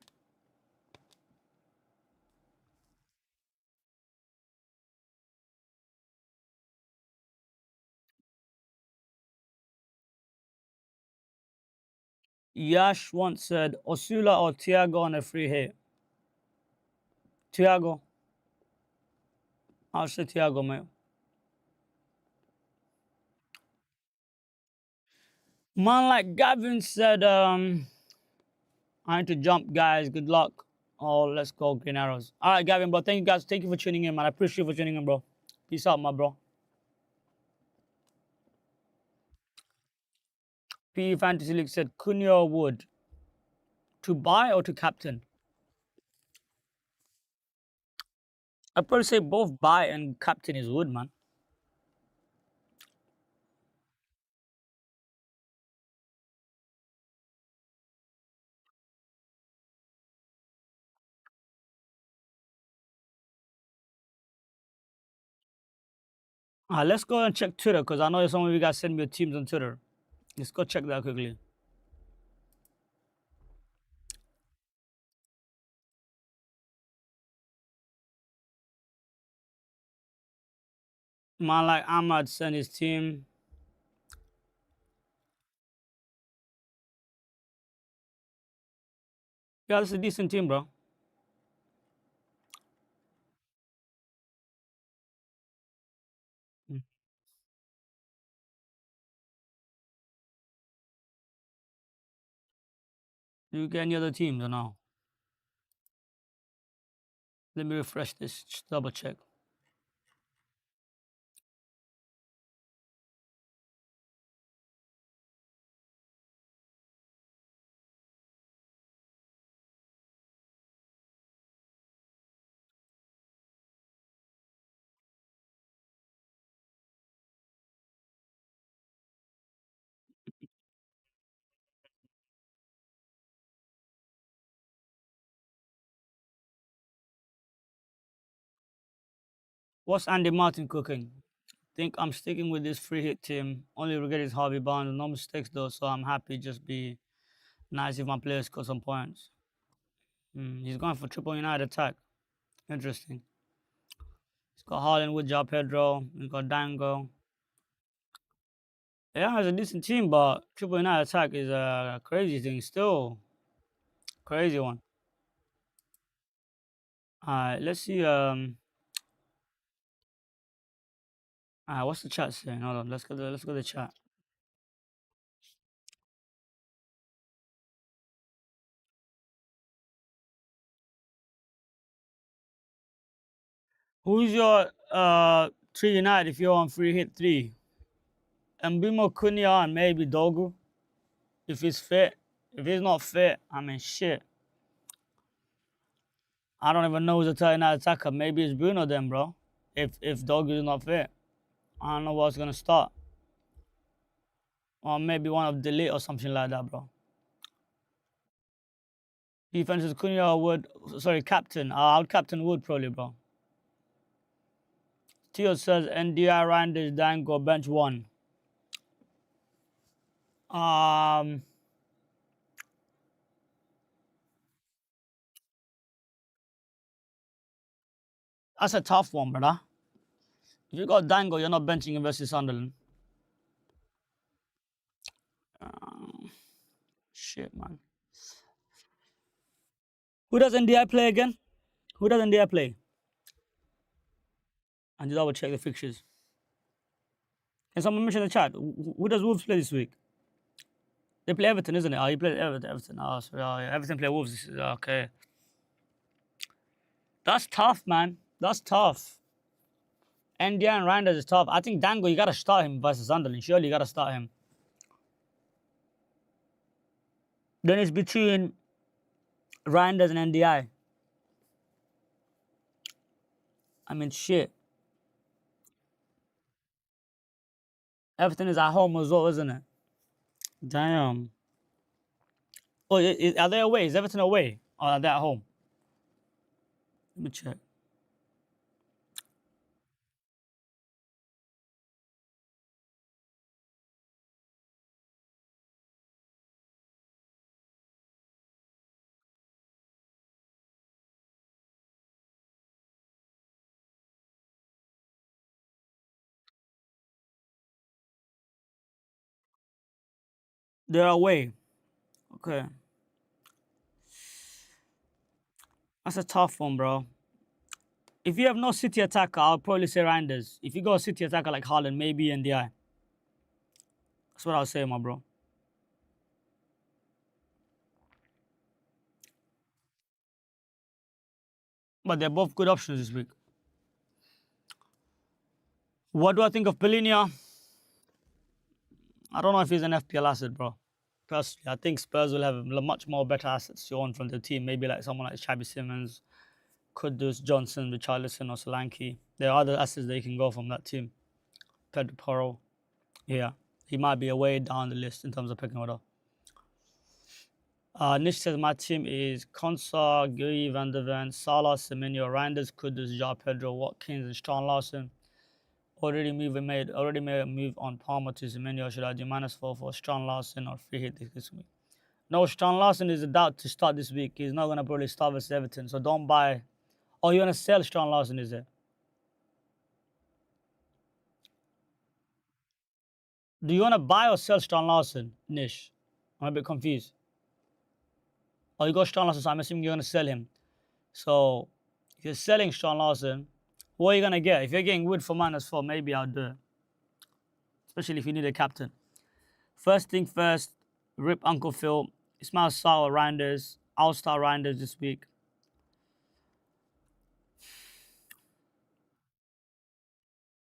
Yash once said, Osula or Thiago on a free hit. Thiago. I'll say Thiago, mate. Man like Gavin said, I need to jump, guys. Good luck. Oh, let's go, Green Arrows. All right, Gavin, bro. Thank you, guys. Thank you for tuning in, man. I appreciate you for tuning in, bro. Peace out, my bro. PE Fantasy League said, Cunha Wood. To buy or to captain? I'd probably say both buy and captain is Wood, man. Let's go and check Twitter because I know some of you guys send me your teams on Twitter. Let's go check that quickly. Man like Ahmad sent his team. Yeah, that's a decent team, bro. Mm. Do you get any other teams or no? Let me refresh this. Just double check. What's Andy Martin cooking? Think I'm sticking with this free hit team. Only regret is Harvey Barnes. No mistakes though, so I'm happy. Just be nice if my players score some points. He's going for triple United attack. Interesting. He's got Haaland with João Pedro. He's got Dango. Yeah, it's a decent team, but triple United attack is a crazy thing. Still, crazy one. Alright, let's see. What's the chat saying? Hold on. Let's go to the chat. Who's your three United if you're on free hit three? Mbimo Kunya and maybe Dogu if he's fit. If he's not fit, I mean shit. I don't even know who's a third United attacker. Maybe it's Bruno then, bro. If Dogu is not fit, I don't know what's gonna start. Or maybe one of Delete or something like that, bro. Defense is Cunha or Wood. Sorry, captain. I would captain Wood probably, bro. Tio says NDI Randers Dango bench one. Um, that's a tough one, brother. If you got Dango, you're not benching him versus Sunderland. Shit, man. Who does NDI play again? Who does NDI play? And just double check the fixtures. Can someone mention in the chat? Who does Wolves play this week? They play Everton, isn't it? Oh, he played Everton. Oh, sorry. Oh, yeah. Everton play Wolves. Okay. That's tough, man. That's tough. NDI and Randers is tough. I think Dango, you got to start him versus Sunderland. Surely you got to start him. Then it's between Randers and NDI. I mean, shit. Everton is at home as well, isn't it? Damn. Oh, are they away? Is Everton away? Or are they at home? Let me check. They're away. Okay. That's a tough one, bro. If you have no City attacker, I'll probably say Randers. If you go a City attacker like Haaland, maybe NDI. That's what I'll say, my bro. But they're both good options this week. What do I think of Bellinia? I don't know if he's an FPL asset, bro. Personally, I think Spurs will have much more better assets to own from the team. Maybe like someone like Shabby Simmons, Kudus, Johnson, Richarlison, or Solanke. There are other assets they can go from that team. Pedro Porro. Yeah, he might be way down the list in terms of picking order. Nish says my team is Konsa, Gui, Van der Ven, Salah, Semenyo, Randers, Kudus, Ja Pedro, Watkins, and Sean Larson. Already made a move on Palmer to Semenyo. Should I do -4 for Sean Larson or free hit this week? No, Sean Larson is a doubt to start this week. He's not gonna probably start versus Everton, so don't buy. Oh, you wanna sell Sean Larson, is it? Do you wanna buy or sell Sean Larson, Nish? I'm a bit confused. Oh, you got Sean Larson, so I'm assuming you're gonna sell him. So if you're selling Sean Larson, what are you gonna get? If you're getting Wood for -4, maybe I'll do it. Especially if you need a captain. First thing first, rip Uncle Phil. Ismail Sarr Randers. I'll start Randers this week.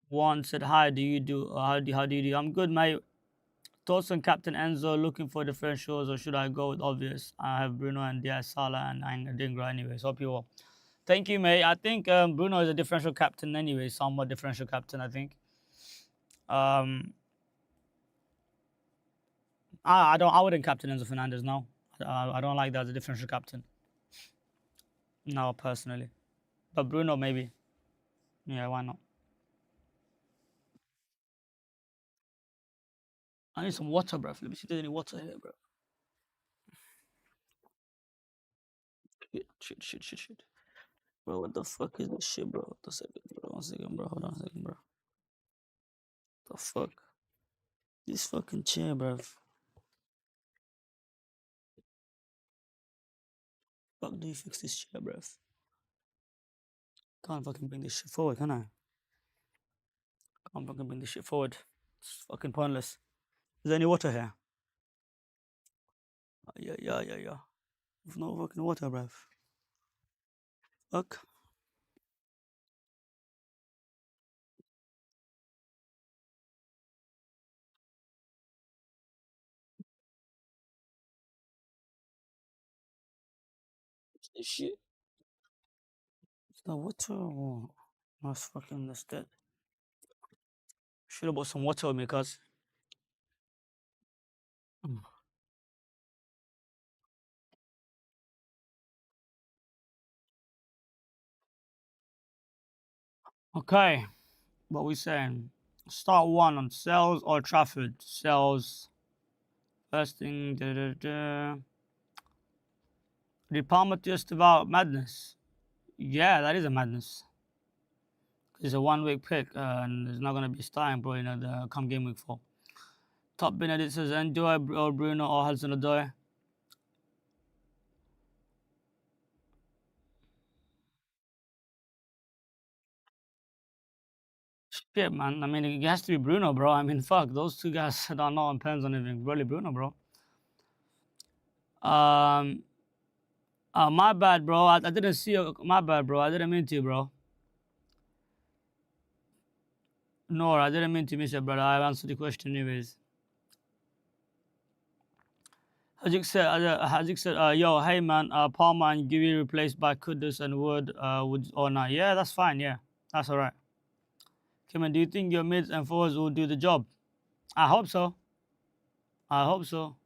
One said, "Hi, do you do? How do you do? I'm good, mate. Thoughts on Captain Enzo? Looking for differentials, or should I go with obvious? I have Bruno and Diaz, Salah, and Dingra anyways. Hope you all. Thank you, mate. I think Bruno is a differential captain anyway, somewhat differential captain. I think. Um, I don't. I wouldn't captain Enzo Fernandez. No, I don't like that as a differential captain. No, personally, but Bruno maybe. Yeah, why not? I need some water, bro. Let me see if there's any water here, bro. Shit. Bro, what the fuck is this shit, bro? What the second, bro? 1 second, bro. Hold on a second, bro. The fuck? This fucking chair, bro. Fuck, do you fix this chair, bro? Can't fucking bring this shit forward, can I? Can't fucking bring this shit forward. It's fucking pointless. Is there any water here? Yeah. There's no fucking water, bro. Fuck. This shit. It's no water. Oh, that's fucking, that's dead. Should have bought some water with me, cuz. Mm. Okay, what we saying? Start one on sales or Trafford. Sales. First thing. Did Palmer just about madness? Yeah, that is a madness. It's a 1 week pick, and it's not gonna be starting, bro. You know, the come game week 4. Top Benedict says Enjoy or Bruno or Hudson Odoi. Shit, man. I mean, it has to be Bruno, bro. I mean, fuck, those two guys don't know on pens on anything. Really, Bruno, bro. Um, my bad, bro. I didn't see you. My bad, bro. I didn't mean to, bro. No, I didn't mean to miss it, brother. I answered the question anyways. Hazik said, yo, hey man, Palmer and Giri replaced by Kudus and Wood, Wood or not? Yeah, that's fine. Yeah, that's all right. Kayman, do you think your mids and forwards will do the job? I hope so. I hope so.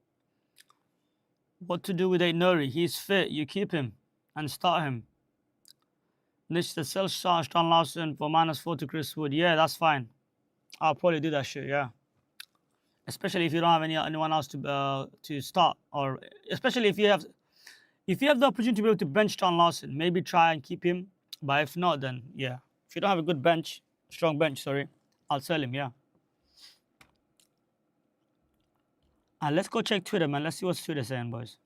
What to do with Nuri? He's fit. You keep him and start him. Nish the sell Sean Larson for -4 to Chris Wood. Yeah, that's fine. I'll probably do that shit. Yeah, especially if you don't have anyone else to start, or especially if you have the opportunity to be able to bench John Larson, maybe try and keep him. But if not, then yeah. If you don't have a good bench, strong bench, sorry, I'll sell him. Yeah. And let's go check Twitter, man. Let's see what's Twitter saying, boys.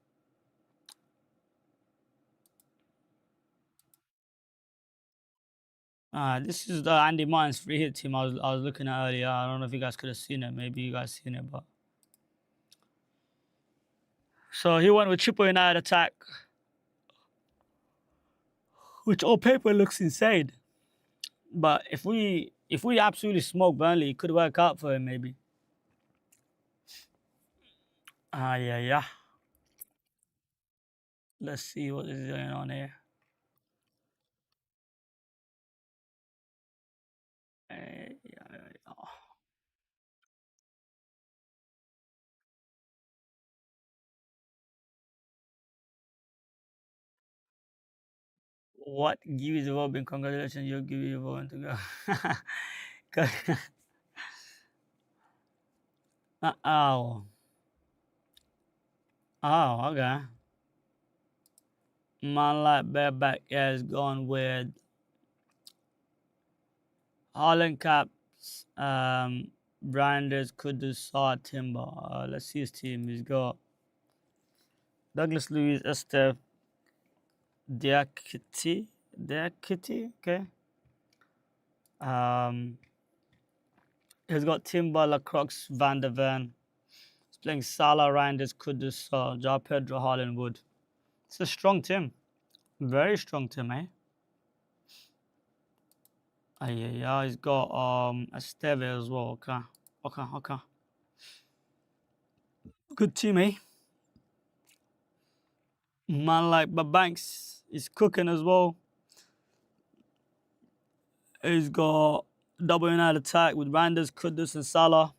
This is the Andy Martin's free hit team I was looking at earlier. I don't know if you guys could have seen it. Maybe you guys seen it, but so he went with triple United attack, which on paper looks insane. But if we absolutely smoke Burnley, it could work out for him maybe. Yeah. Let's see what is going on here. Yeah. What? Give you the Robin. Congratulations, you'll give you one to go. Oh. Oh, okay. Man like bareback has gone with Holland Caps, Branders, Kudus, Saw, Timber. Let's see his team. He's got Douglas Luiz, Estef, Diakiti, okay. Um, he's got Timber, Lacroix, Van der Ven. He's playing Salah, Reinders, Kudus, Ja Pedro, Holland, Wood. It's a strong team. Very strong team, eh? Yeah, he's got Esteve as well. Okay. Good team, eh? Man like Banks is cooking as well. He's got double United attack with Randers, Kudus, and Salah.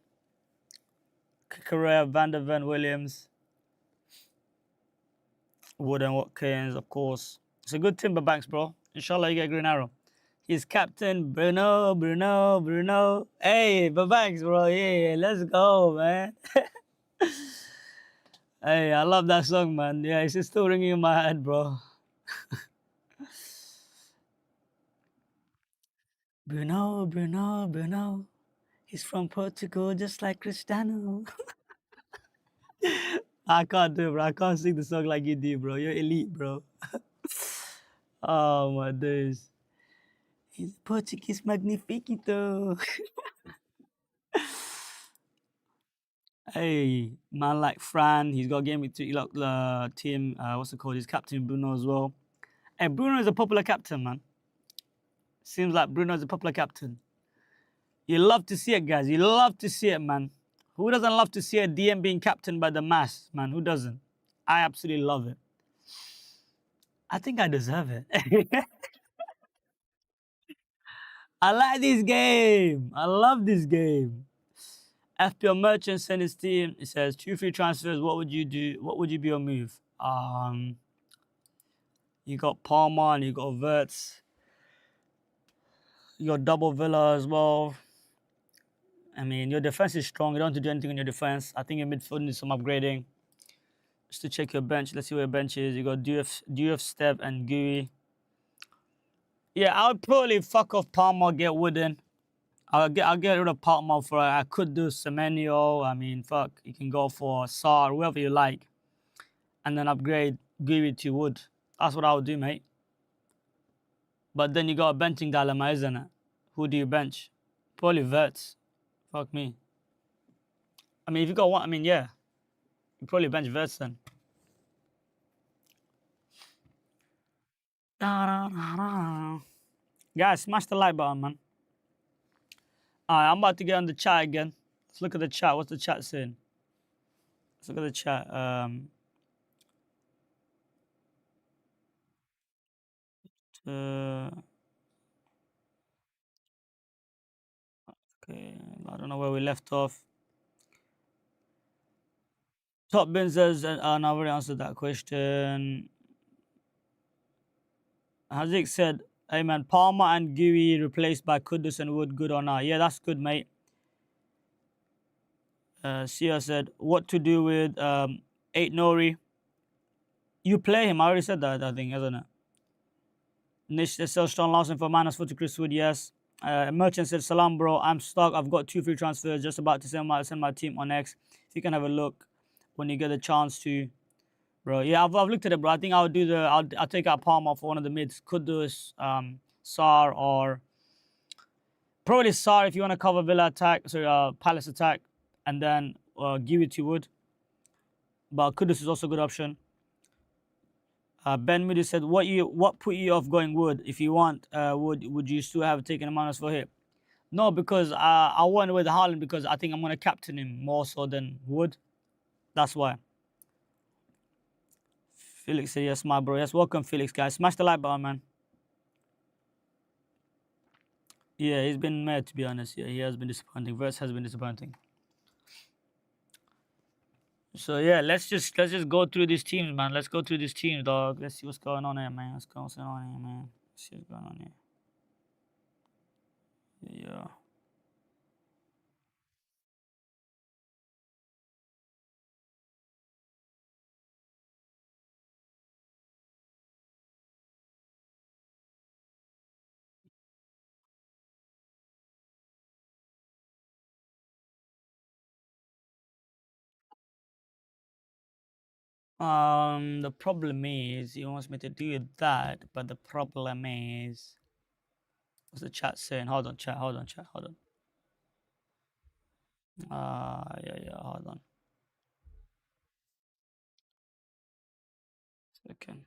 Correa, Van der Ven, Williams, Wood and Watkins, of course. It's a good Timber Banks, bro. Inshallah, you get a green arrow. He's captain Bruno, Bruno, Bruno. Hey, but thanks, bro. Yeah, let's go, man. Hey, I love that song, man. Yeah, it's still ringing in my head, bro. Bruno, Bruno, Bruno. He's from Portugal, just like Cristiano. I can't do it, bro. I can't sing the song like you do, bro. You're elite, bro. Oh my days. He's Portuguese magnifico. Hey, man like Fran, he's got a game with the team. What's it called? He's captain Bruno as well. Hey, Bruno is a popular captain, man. Seems like Bruno is a popular captain. You love to see it, guys. You love to see it, man. Who doesn't love to see a DM being captained by the mass, man? Who doesn't? I absolutely love it. I think I deserve it. I like this game. I love this game. FPL Merchant sent his team. It says two free transfers. What would you do? What would you be your move? You got Palmer and you got Verts. You got double Villa as well. I mean, your defense is strong. You don't have to do anything on your defense. I think your midfield needs some upgrading. Just to check your bench. Let's see where your bench is. You got DF Step and Gui. Yeah, I would probably fuck off Palmer, get Wooden. I'll get rid of Palmer for I could do Semenyo. I mean, fuck, you can go for Sar, whoever you like, and then upgrade Gui to Wood. That's what I would do, mate. But then you got a benching dilemma, isn't it? Who do you bench? Probably Verts. Fuck me. I mean, if you got one, I mean, yeah, you probably bench Verts then. Guys, smash the like button, man. Alright, I'm about to get on the chat again. Let's look at the chat. What's the chat saying? Let's look at the chat. Uh, okay, I don't know where we left off. Top bin says, no, I've already answered that question. Hazik said, hey man, Palmer and Gui replaced by Kudus and Wood, good or not? Yeah, that's good, mate. Sia said, what to do with 8 Nori? You play him, I already said that, I think, isn't it? Nish said, sell Sean Lawson for -4 to Chris Wood, yes. Merchant said, salam bro, I'm stuck, I've got 2 free transfers, just about to send my team on X. If you can have a look when you get the chance to. Bro, yeah, I've looked at it, bro. I think I'll take out Palmer for one of the mids. Kudus, Sar, or probably Sar if you want to cover Villa attack, sorry, Palace attack, and then give it to Wood. But Kudus is also a good option. Ben Moody said, what put you off going Wood? If you want would you still have taken a minus for hit? No, because I went with Haaland because I think I'm gonna captain him more so than Wood. That's why. Felix said, yes, my bro. Yes, welcome, Felix, guys. Smash the like button, man. Yeah, he's been mad, to be honest. Yeah, he has been disappointing. Verse has been disappointing. So yeah, let's just go through these teams, man. Let's go through these teams, dog. Let's see what's going on here, man. Let's see what's going on here, man. Let's see what's going on here. Yeah. The problem is he wants me to do that, but the problem is, what's the chat saying? Hold on, chat. Hold on, chat. Hold on. Yeah. Hold on. Second.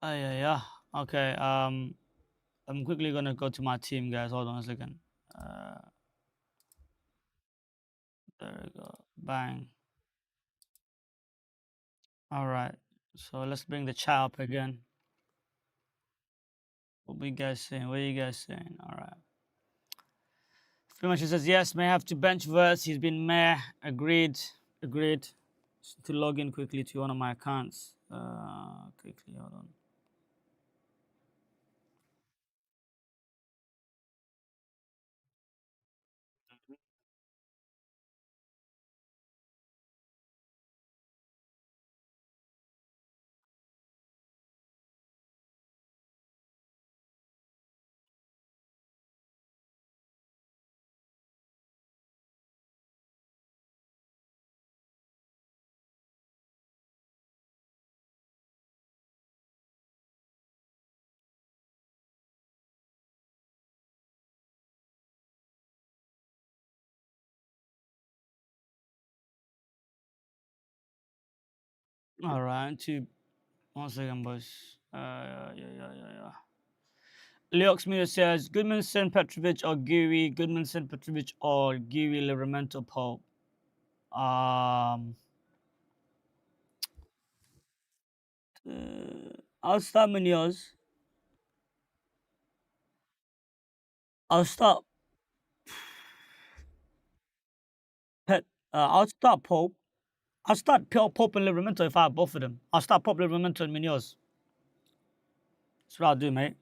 Yeah. Okay. I'm quickly gonna go to my team, guys. Hold on a second. There we go. Bang. All right. So let's bring the chat up again. What are you guys saying? What are you guys saying? All right. Pretty much he says yes. May have to bench verse. He's been meh. Agreed. Agreed. to log in quickly to one of my accounts. Quickly, hold on. All right, to one second, boys. Yeah. Leox Miller says Goodmanson Petrovic or Geary, Goodmanson Petrovic or Geary Livramento Pope. Um, I'll start Munoz. I'll start Pet. I'll start Pope. I'll start Pope and Livramento if I have both of them. I'll start Pope, Livramento, and Munoz. That's what I'll do, mate.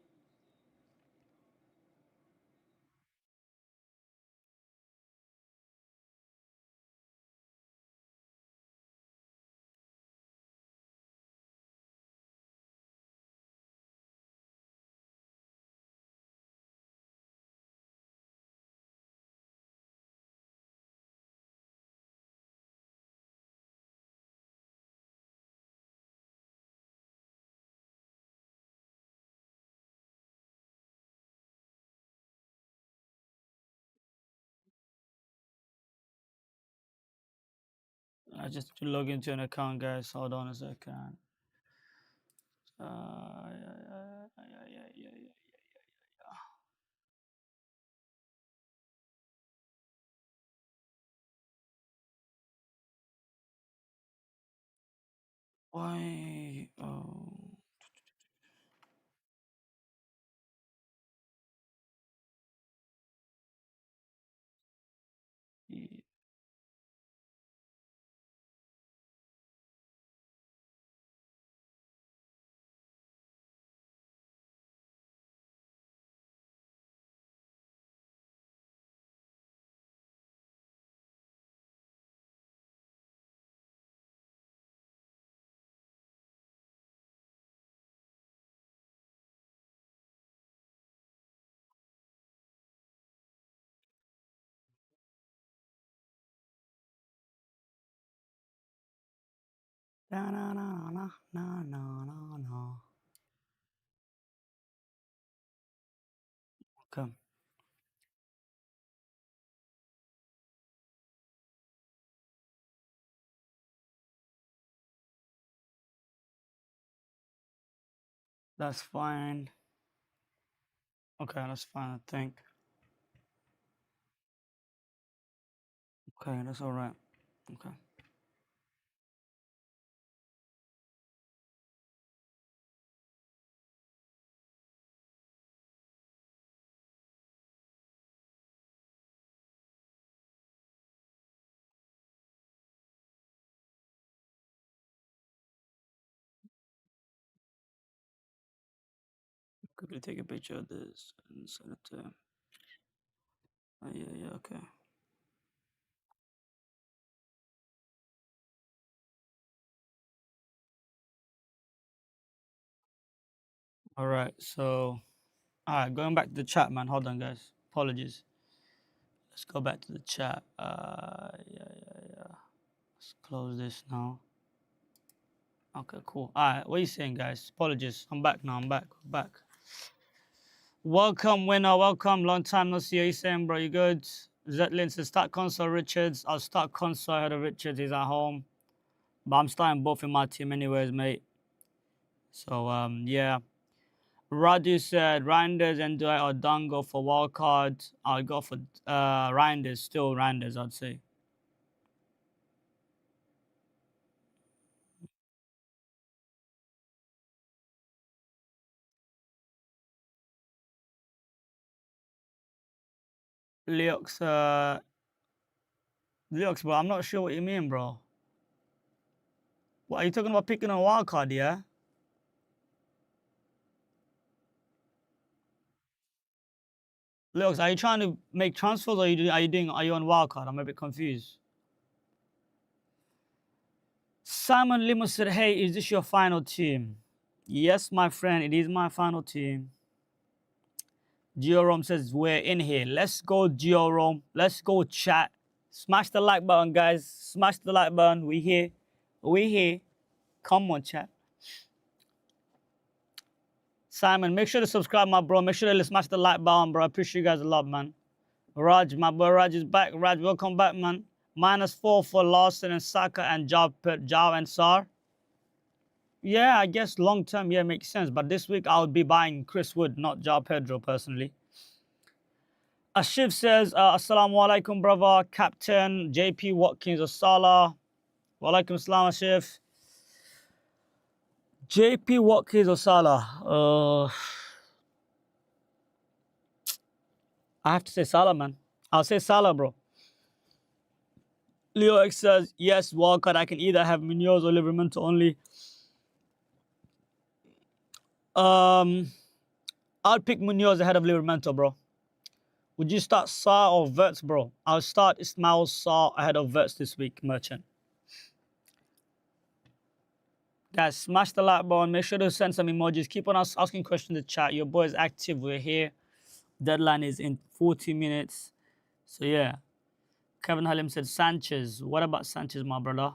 I just to log into an account, guys. Hold on a second. Yeah. Why? Oh. Yeah. Na, na, na, na, na, na, na, na. Okay, that's fine. Okay, that's fine. I think. Okay, that's all right. Okay. Quickly take a picture of this and send it to. Yeah. Okay. All right. So, all right. Going back to the chat, man. Hold on, guys. Apologies. Let's go back to the chat. Yeah. Let's close this now. Okay, cool. All right. What are you saying, guys? Apologies. I'm back now. I'm back. We're back. Welcome, winner. Welcome. Long time no see. How you saying, bro? You good? Zetlin says start console Richards. I'll start console ahead of Richards. He's at home. But I'm starting both in my team anyways, mate. So yeah. Radu said Reinders and do I or Dango for wild card. I'll go for Reinders, still Reinders, I'd say. Leox, Leox, bro, I'm not sure what you mean, bro. What are you talking about picking a wild card, yeah? Lux, are you trying to make transfers or are you on wild card? I'm a bit confused. Simon Limo said, hey, is this your final team? Yes, my friend, it is my final team. Georome says, we're in here. Let's go, Georome. Let's go, chat. Smash the like button, guys. Smash the like button. We here. We here. Come on, chat. Simon, make sure to subscribe, my bro. Make sure to smash the like button, bro. I appreciate you guys a lot, man. Raj, my boy Raj is back. Raj, welcome back, man. -4 for Lawson and Saka and Jao and Sar. Yeah, I guess long term, yeah, makes sense. But this week I would be buying Chris Wood, not Jao Pedro, personally. Ashif says, Assalamu alaikum, brother. Captain JP Watkins or Salah. Wa alaikum salam, Ashif. JP Watkins or Salah. I have to say Salah, man. I'll say Salah, bro. Leo X says, yes, wildcard. I can either have Munoz or Livramento only. I'll pick Munoz ahead of Livramento, bro. Would you start Sar or Verts, bro? I'll start Ismail Sar ahead of Verts this week, Merchant. Guys, smash the like button. Make sure to send some emojis. Keep on asking questions in the chat. Your boy is active. We're here. Deadline is in 40 minutes. So, yeah. Kevin Halim said, Sanchez. What about Sanchez, my brother?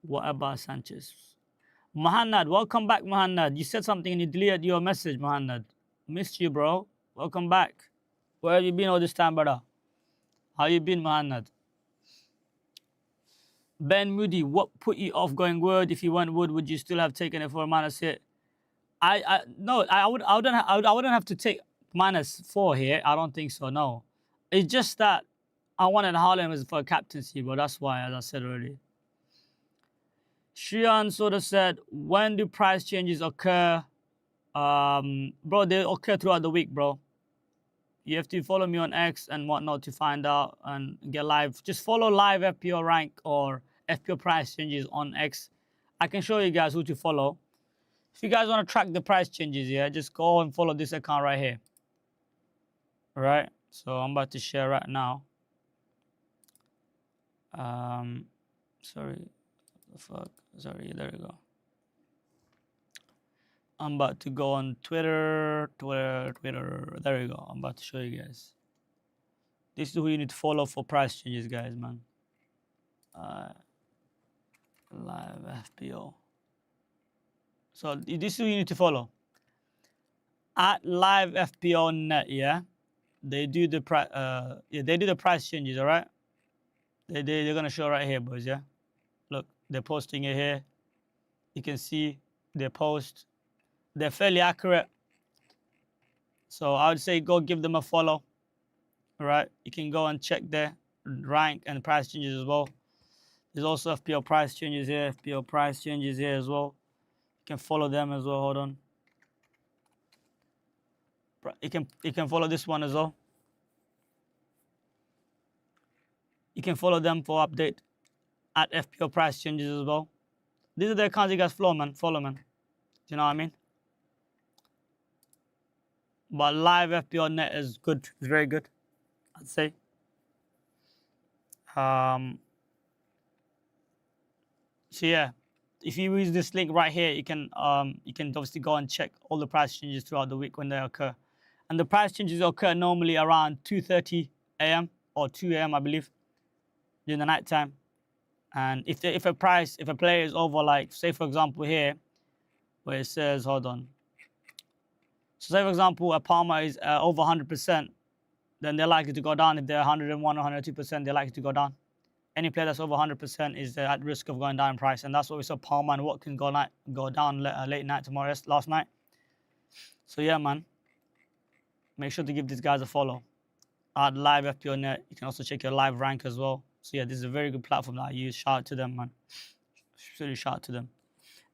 What about Sanchez? Muhammad, welcome back, Muhammad. You said something and you deleted your message, Muhammad. Missed you, bro. Welcome back. Where have you been all this time, brother? How you been, Muhammad? Ben Moody, what put you off going Wood? If you went Wood, would you still have taken it for a -hit? No, I wouldn't have to take -4 here. I don't think so. No, it's just that I wanted Haaland as for captaincy, but that's why, as I said already. Shian sort of said, when do price changes occur? Bro, they occur throughout the week, bro. You have to follow me on X and whatnot to find out and get live. Just follow live FPO rank or FPO price changes on X. I can show you guys who to follow. If you guys want to track the price changes, yeah, just go and follow this account right here. All right, so I'm about to share right now. Sorry, the fuck. Sorry, there we go. I'm about to go on Twitter. There we go. I'm about to show you guys. This is who you need to follow for price changes, guys, man. Live FPO. So this is who you need to follow. At Live FPO Net, yeah. They do the they do the price changes, all right. They're gonna show right here, boys, yeah. Look, they're posting it here. You can see their post. They're fairly accurate. So I would say go give them a follow. All right. You can go and check their rank and price changes as well. There's also FPO price changes here, FPO price changes here as well. You can follow them as well. Hold on. You can follow this one as well. You can follow them for update at FPO price changes as well. These are the accounts you guys follow, man. Do you know what I mean? But live FPO net is good. It's very good, I'd say. So yeah, if you use this link right here, you can obviously go and check all the price changes throughout the week when they occur. And the price changes occur normally around 2:30 a.m. or 2 a.m. I believe, during the night time. And if a player is over, like, say for example here, where it says, hold on. So say for example a Palmer is over 100%, then they're likely to go down. If they're 101 or 102%, they're likely to go down. Any player that's over 100% is at risk of going down in price, and that's what we saw Palmer and Watkins go down late night last night. So yeah, man, make sure to give these guys a follow. At Live FPO Net, you can also check your live rank as well. So yeah, this is a very good platform that I use. Shout out to them, man. Really shout out to them.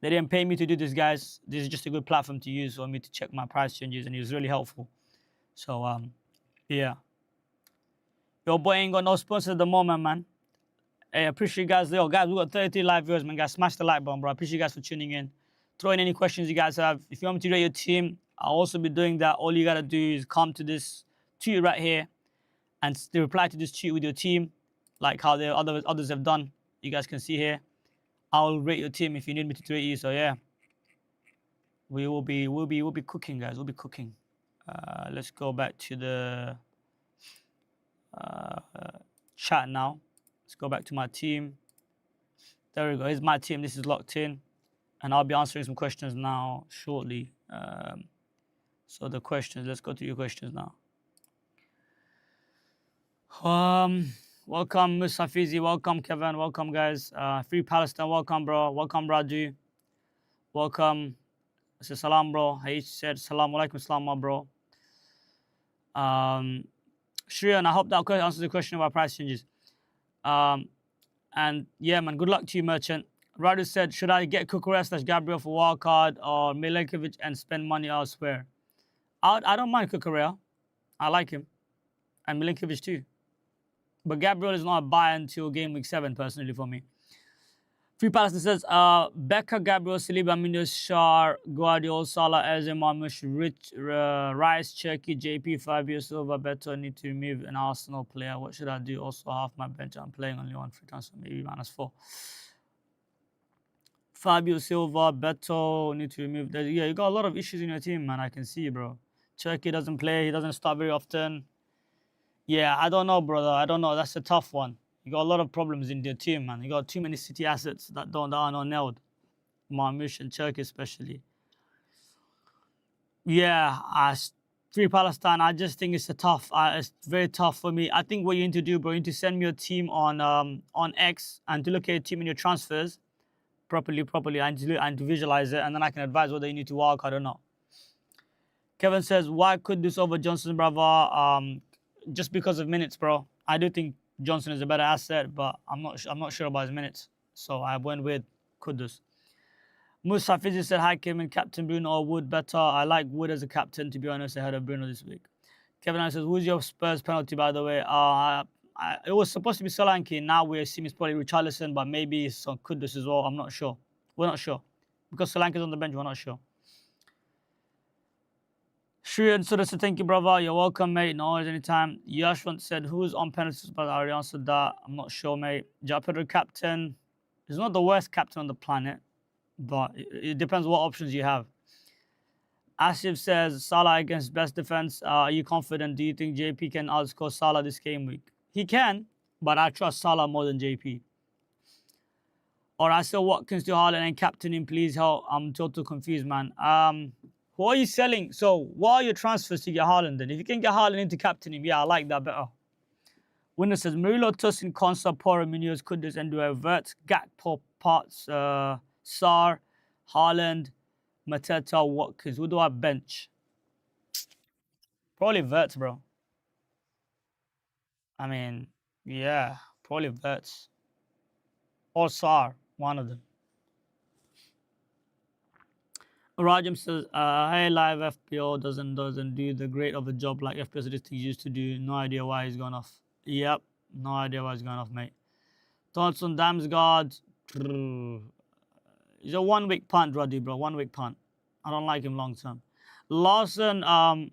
They didn't pay me to do this, guys. This is just a good platform to use for me to check my price changes, and it was really helpful. So yeah. Your boy ain't got no sponsors at the moment, man. Hey, I appreciate you guys. Yo, guys, we got 33 live viewers, man. Guys, smash the like button, bro. I appreciate you guys for tuning in. Throw in any questions you guys have. If you want me to rate your team, I'll also be doing that. All you gotta do is come to this tweet right here and reply to this tweet with your team, like how the others have done. You guys can see here. I'll rate your team if you need me to rate you. So yeah, we'll be cooking, guys. We'll be cooking. Let's go back to the uh, chat now. Let's go back to my team. There we go. Here's my team. This is locked in, and I'll be answering some questions now shortly. So the questions. Let's go to your questions now. Welcome Musafizi. Welcome Kevin. Welcome guys. Free Palestine. Welcome bro. Welcome Raju. Welcome. I said salam bro. He said salam alaikum salam my bro. Shriyan, I hope that answers the question about price changes. And yeah, man, good luck to you, Merchant. Radu said, should I get Kukurea / Gabriel for wildcard or Milenkovic and spend money elsewhere? I don't mind Kukurea. I like him. And Milenkovic too. But Gabriel is not a buy until game week 7, personally, for me. Free Palestine says, Becca, Gabriel, Saliba, Munoz, Shar, Guardiola, Salah, Eze, Marmush, Rich, Rice, Cherky, JP, Fabio, Silva, Beto. Need to remove an Arsenal player. What should I do? Also, half my bench. I'm playing only one free transfer, maybe -4. Fabio, Silva, Beto. Need to remove that. Yeah, you got a lot of issues in your team, man. I can see, bro. Cherky doesn't play. He doesn't start very often. Yeah, I don't know, brother. I don't know. That's a tough one. You got a lot of problems in your team, man. You got too many City assets that are not nailed. Marmush and Turkey especially. Yeah, Free Palestine. I just think it's it's very tough for me. I think what you need to do, bro, you need to send me your team on X and to look at your team and your transfers properly, and to visualize it, and then I can advise whether you need to walk. I don't know. Kevin says, why could this over Johnson, brother? Just because of minutes, bro. I do think Johnson is a better asset, but I'm not sure about his minutes. So I went with Kudus. Musa Fizi said, hi, Kayman, Captain Bruno or Wood better. I like Wood as a captain, to be honest, ahead of Bruno this week. Kevin says, who's your Spurs penalty, by the way? It was supposed to be Solanke. Now we assume it's probably Richarlison, but maybe it's on Kudus as well. I'm not sure. We're not sure. Because Solanke's on the bench, we're not sure. Shriyan Suda said, thank you, brother. You're welcome, mate. No worries, anytime. Yashwant said, who's on penalties? But I already answered that. I'm not sure, mate. Japedro captain. He's not the worst captain on the planet, but it depends what options you have. Asif says, Salah against best defense. Are you confident? Do you think JP can outscore Salah this game week? He can, but I trust Salah more than JP. Or I sell Watkins to Haaland and captain him, please help. I'm totally confused, man. Who are you selling? So, what are your transfers to get Haaland then? If you can get Haaland into captain him, yeah, I like that better. Winner says, Murillo, Tosin, Konsa, Poro, Munoz, Kudus, and Vert, Gakpo, Parts, Sar, Haaland, Mateta, Watkins. Who do I bench? Probably Vert, bro. I mean, yeah, probably Vert. Or Sar, one of them. Rajam says, hey, live FPO doesn't do the great of a job like FPO statistics used to do. No idea why he's gone off. Yep, no idea why he's gone off, mate. Thoughts on Damsgaard? He's a 1 week punt, Ruddy, bro. 1 week punt. I don't like him long term. Larson or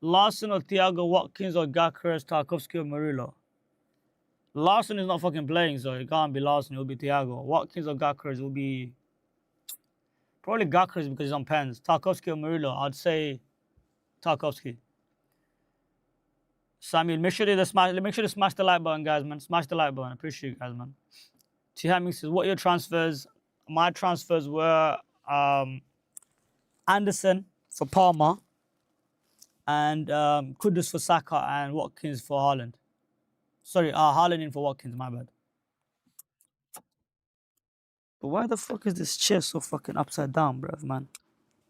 Thiago Watkins or Gakres, Tarkovsky or Murillo. Larson is not fucking playing, so it can't be Larson. It will be Thiago. Watkins or Gakres will be probably Gakres because he's on pens. Tarkovsky or Murillo, I'd say Tarkovsky. Samuel, make sure to smash the like button, guys, man. Smash the like button. Appreciate you guys, man. T. Hamming says, what are your transfers? My transfers were Anderson for Palmer and Kudus for Saka and Watkins for Haaland. Sorry, Haaland in for Watkins, my bad. But why the fuck is this chair so fucking upside down, bruv, man?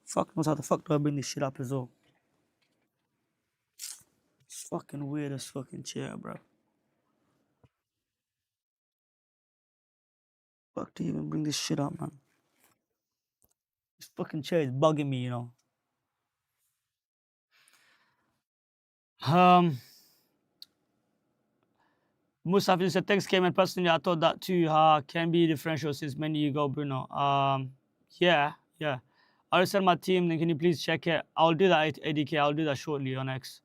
Fuck knows how the fuck do I bring this shit up as well? It's fucking weird as fucking chair, bro. Fuck to even bring this shit up, man. This fucking chair is bugging me, you know. Mustafa said, thanks, Kayman. Personally, I thought that too. Can be differential since many you go, Bruno. Yeah, yeah. I already sent my team. Then can you please check it? I'll do that, ADK. I'll do that shortly on X.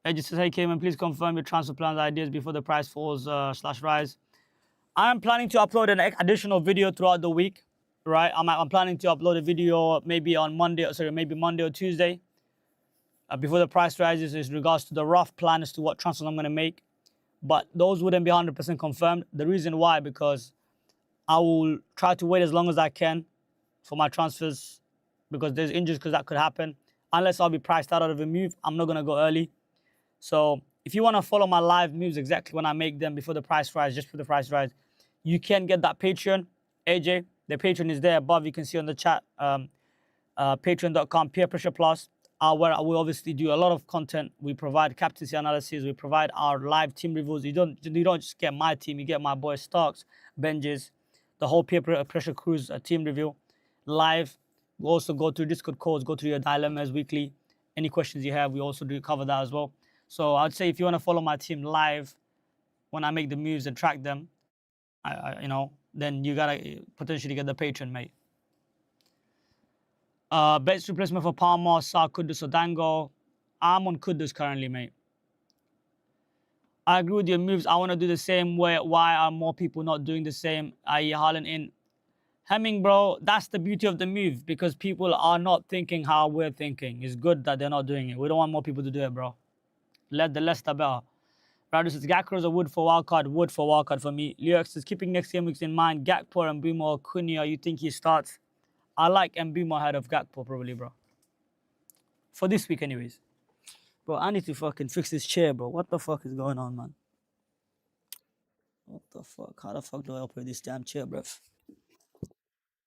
Just says, hey, Kayman, please confirm your transfer plans ideas before the price falls / rise. I'm planning to upload an additional video throughout the week, right? I'm planning to upload a video maybe on Monday, sorry, maybe Monday or Tuesday before the price rises in regards to the rough plan as to what transfers I'm going to make. But those wouldn't be 100% confirmed. The reason why, because I will try to wait as long as I can for my transfers because there's injuries because that could happen. Unless I'll be priced out of a move, I'm not going to go early. So if you want to follow my live moves exactly when I make them before the price rise, just for the price rise, you can get that Patreon. AJ, the Patreon is there above. You can see on the chat. Patreon.com, Peer Pressure Plus, where we obviously do a lot of content. We provide captaincy analysis. We provide our live team reviews. You don't just get my team. You get my boy Starks, Benjes, the whole Peer Pressure Cruise team review live. We also go through Discord calls, go through your dilemmas weekly. Any questions you have, we also do cover that as well. So I'd say if you want to follow my team live when I make the moves and track them, then you gotta potentially get the Patreon, mate. Best replacement for Palmer, Sa, Kudus, or Dango. I'm on Kudus currently, mate. I agree with your moves. I want to do the same way. Why are more people not doing the same? I.e. Haaland in. Hemming, bro, that's the beauty of the move because people are not thinking how we're thinking. It's good that they're not doing it. We don't want more people to do it, bro. Let the less the better. Radu says, Gakpo a wood for wildcard for me. Leo says, keeping next game weeks in mind, Gakpo and Mbeumo, Cunha, you think he starts? I like Mbeumo ahead of Gakpo probably, bro. For this week anyways. Bro, I need to fucking fix this chair, bro. What the fuck is going on, man? What the fuck? How the fuck do I operate this damn chair, bro?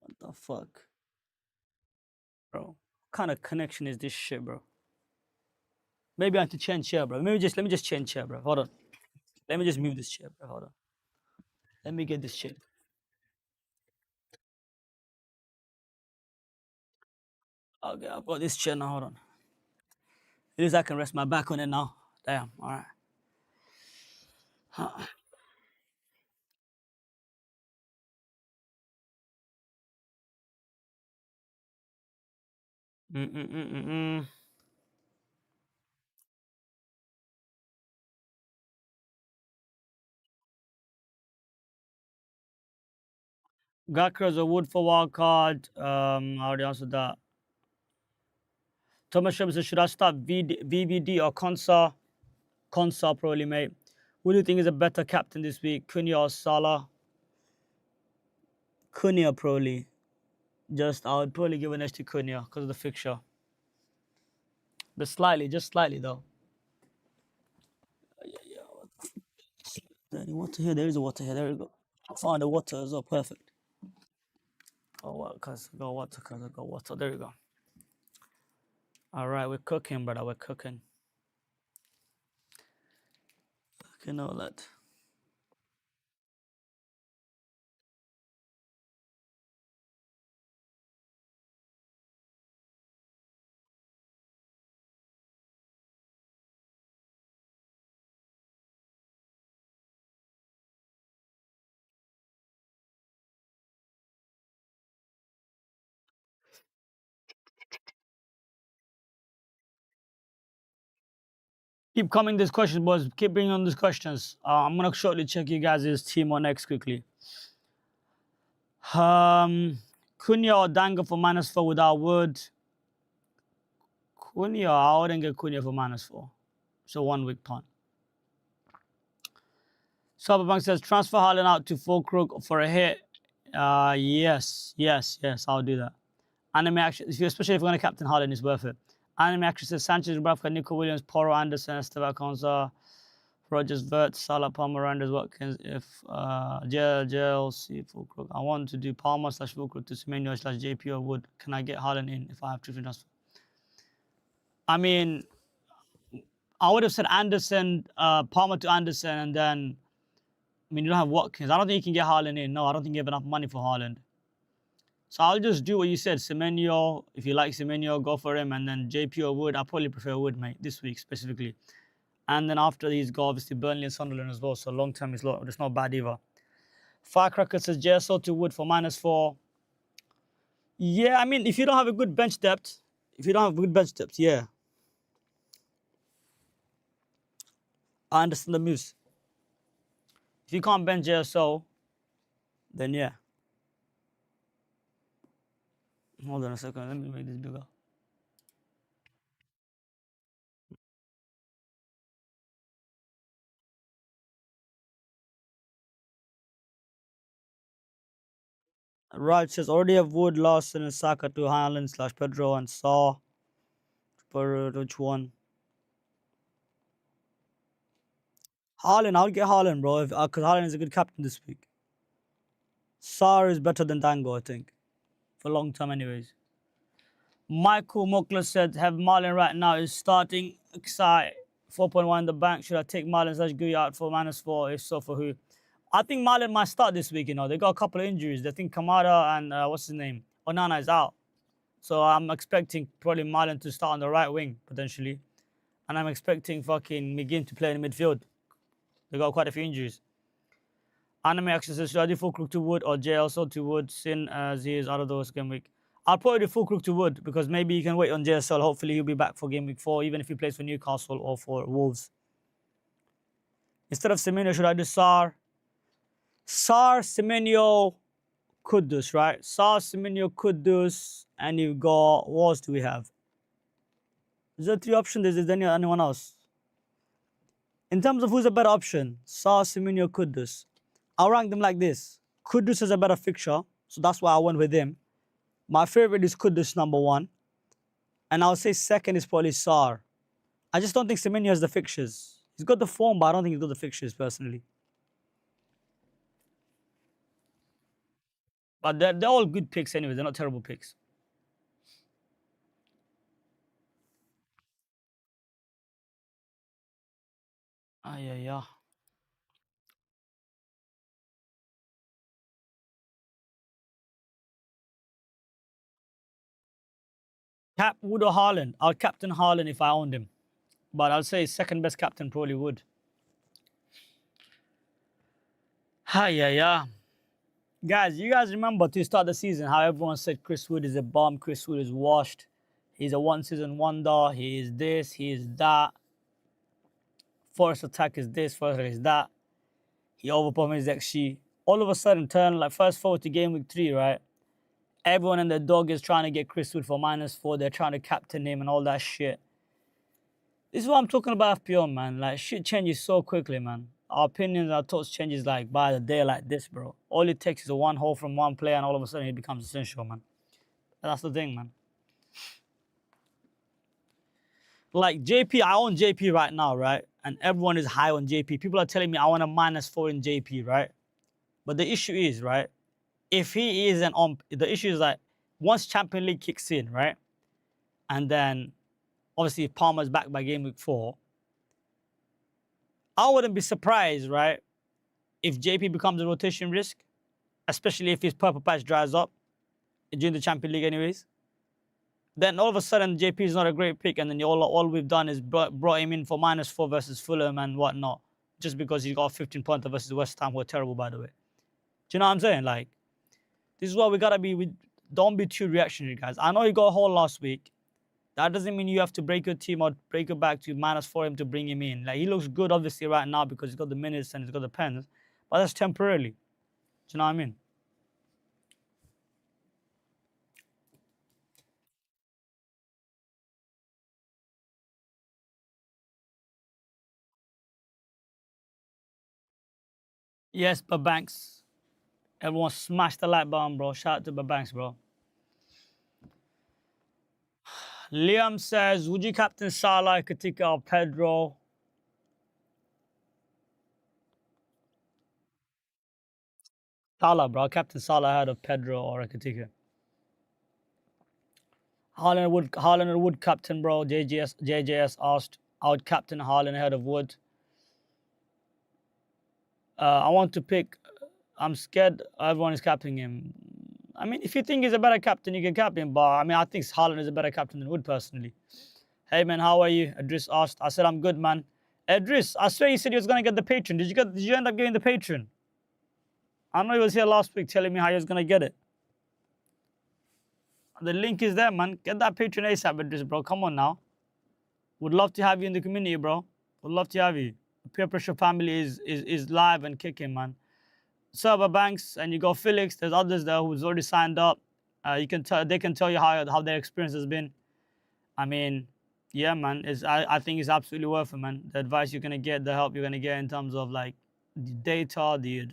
What the fuck? Bro, what kind of connection is this shit, bro? Maybe I have to change chair, bro. Let me just change chair, bro. Hold on. Let me just move this chair, bro. Hold on. Let me get this chair. Okay, I've got this chair now. Hold on. At least I can rest my back on it now. Damn. All right. Gakras a wood for wild card. I already answered that. Thomas Sherman says, should I start VVD or Konsa? Konsa probably, mate. Who do you think is a better captain this week? Cunha or Salah? Cunha probably. I would probably give an edge to Cunha because of the fixture. But slightly, just slightly though. Any water here? There is a water here. There we go. I found the water as well. Perfect. Oh, what? Cause I got water. There we go. All right, we're cooking, brother. We're cooking. Cooking all that. Keep coming these questions, boys. Keep bringing on these questions. I'm gonna shortly check you guys' team on X quickly. Cunha or Danga for -4 without Wood. Cunha, I wouldn't get Cunha for -4. So 1 week punt. Cyberbank says transfer Haaland out to Fulkrug for a hit. Yes, I'll do that. Anime action, especially if you're going to captain Haaland, it's worth it. Anime action says Sanchez, Dubravka, Nico Williams, Poro, Anderson, Esteban Konza, Rogers, Vert, Salah, Palmer, Randers, Watkins. If JLC, Fulkrug. I want to do Palmer / Fulkrug to Semenyo / JP or Wood. Can I get Haaland in if I have to transfer? I mean, I would have said Anderson, Palmer to Anderson, and then you don't have Watkins. I don't think you can get Haaland in. No, I don't think you have enough money for Haaland. So I'll just do what you said. Semenyo, if you like Semenyo, go for him. And then JP or Wood. I probably prefer Wood, mate, this week specifically. And then after these go obviously Burnley and Sunderland as well. So long term is it's not bad either. Firecracker says JSL to Wood for -4. Yeah, I mean, if you don't have a good bench depth, yeah, I understand the moves. If you can't bench JSL, then yeah. Hold on a second, let me make this bigger. Raj says already have Wood, Lawson, and Saka to Haaland / Pedro and Saw. For which one? Haaland, I'll get Haaland, bro, because Haaland is a good captain this week. Sar is better than Dango, I think, for long term, anyways. Michael Mokler said, have Marlon right now is starting. Xai 4.1 in the bank. Should I take Marlon / Gui out for -4? If so, for who? I think Marlon might start this week, you know. They got a couple of injuries. They think Kamara and what's his name? Onana is out. So I'm expecting probably Marlon to start on the right wing, potentially. And I'm expecting fucking McGinn to play in the midfield. They got quite a few injuries. Anime actually says, should I do full crook to Wood or JSL to Wood, sin as he is out of those game week? I'll probably do full crook to Wood because maybe you can wait on JSL. Hopefully he'll be back for game week 4, even if he plays for Newcastle or for Wolves. Instead of Semenyo, should I do Sar? Sar, Semenyo, Kudus, right? Sar, Semenyo, Kudus, and you've got, what else do we have? Is there 3 options? Is there anyone else? In terms of who's a better option, Sar, Semenyo, Kudus. I'll rank them like this. Kudus is a better fixture, so that's why I went with him. My favorite is Kudus, number 1. And I'll say second is probably Sar. I just don't think Semenyo has the fixtures. He's got the form, but I don't think he's got the fixtures, personally. But they're all good picks anyway. They're not terrible picks. Ah, yeah. Cap Wood or Haaland? I'll captain Haaland if I owned him. But I'll say second best captain probably Wood. Ah, yeah. Guys, you guys remember to start the season how everyone said Chris Wood is a bomb, Chris Wood is washed, he's a one-season wonder, he is this, he is that. Forest attack is this, forest attack is that. He overperformed his XG. All of a sudden, turn like fast forward to game week 3, right? Everyone and their dog is trying to get Chris Wood for -4. They're trying to captain him and all that shit. This is what I'm talking about FPL, man. Like, shit changes so quickly, man. Our opinions, our thoughts changes like by the day like this, bro. All it takes is a one hole from one player and all of a sudden it becomes essential, man. That's the thing, man. Like JP, I own JP right now, right? And everyone is high on JP. People are telling me I want a -4 in JP, right? But the issue is, right? If he is the issue is that once Champions League kicks in, right? And then obviously if Palmer's back by game week 4, I wouldn't be surprised, right? If JP becomes a rotation risk, especially if his purple patch dries up during the Champions League anyways. Then all of a sudden JP is not a great pick, and then all we've done is brought him in for -4 versus Fulham and whatnot, just because he got 15 pointer versus West Ham, who are terrible, by the way. Do you know what I'm saying? Like, this is why we gotta be. Don't be too reactionary, guys. I know you got a hole last week. That doesn't mean you have to break your team or break your back to -4 him to bring him in. Like, he looks good obviously right now because he's got the minutes and he's got the pens, but that's temporarily. Do you know what I mean? Yes, but Banks. Everyone smash the like button, bro. Shout out to Banks, bro. Liam says, would you captain Salah, Katika, or Pedro? Salah, bro. Captain Salah ahead of Pedro or Katika. Haaland Wood captain, bro. JJS asked, I would captain Haaland ahead of Wood. I want to pick. I'm scared everyone is captaining him. I mean, if you think he's a better captain, you can captain him. But I mean, I think Haaland is a better captain than Wood, personally. Hey, man, how are you? Idris asked. I said, I'm good, man. Edris, I swear you said you was gonna get the patron. Did you end up getting the patron? I know he was here last week telling me how he was gonna get it. The link is there, man. Get that patron ASAP, Edris, bro. Come on now. Would love to have you in the community, bro. Would love to have you. The Peer Pressure family is live and kicking, man. Server Banks, and you got Felix. There's others there who's already signed up. You can tell they can tell you how their experience has been. I mean, yeah, man. I think it's absolutely worth it, man. The advice you're gonna get, the help you're gonna get in terms of like the data, the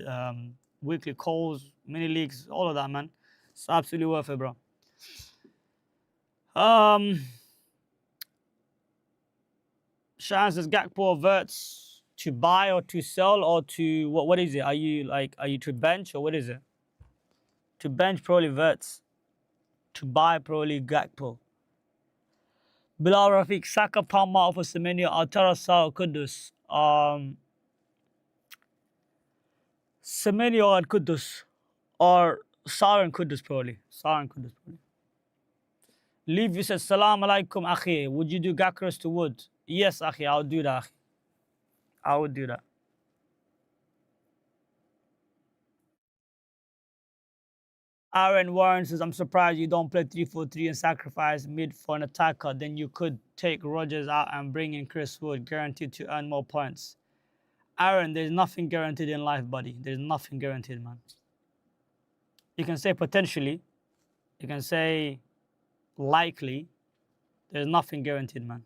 weekly calls, mini leagues, all of that, man. It's absolutely worth it, bro. Shan says Gakpo averts to buy or to sell or to what is it? Are you to bench or what is it? To bench probably Verts. To buy probably Gakpo. Bilal Rafiq, Saka, Palma for Semenyo, Altara, Sao, Kudus. Semenyo and Kudus. Or Sar and Kudus probably. Sar and Kudus probably. Leave you says, Salam alaikum, Akhi. Would you do Gakros to Wood? Yes, Akhi, I'll do that, Akhi. I would do that. Aaron Warren says, I'm surprised you don't play 3-4-3 and sacrifice mid for an attacker. Then you could take Rogers out and bring in Chris Wood, guaranteed to earn more points. Aaron, there's nothing guaranteed in life, buddy. There's nothing guaranteed, man. You can say potentially. You can say likely. There's nothing guaranteed, man.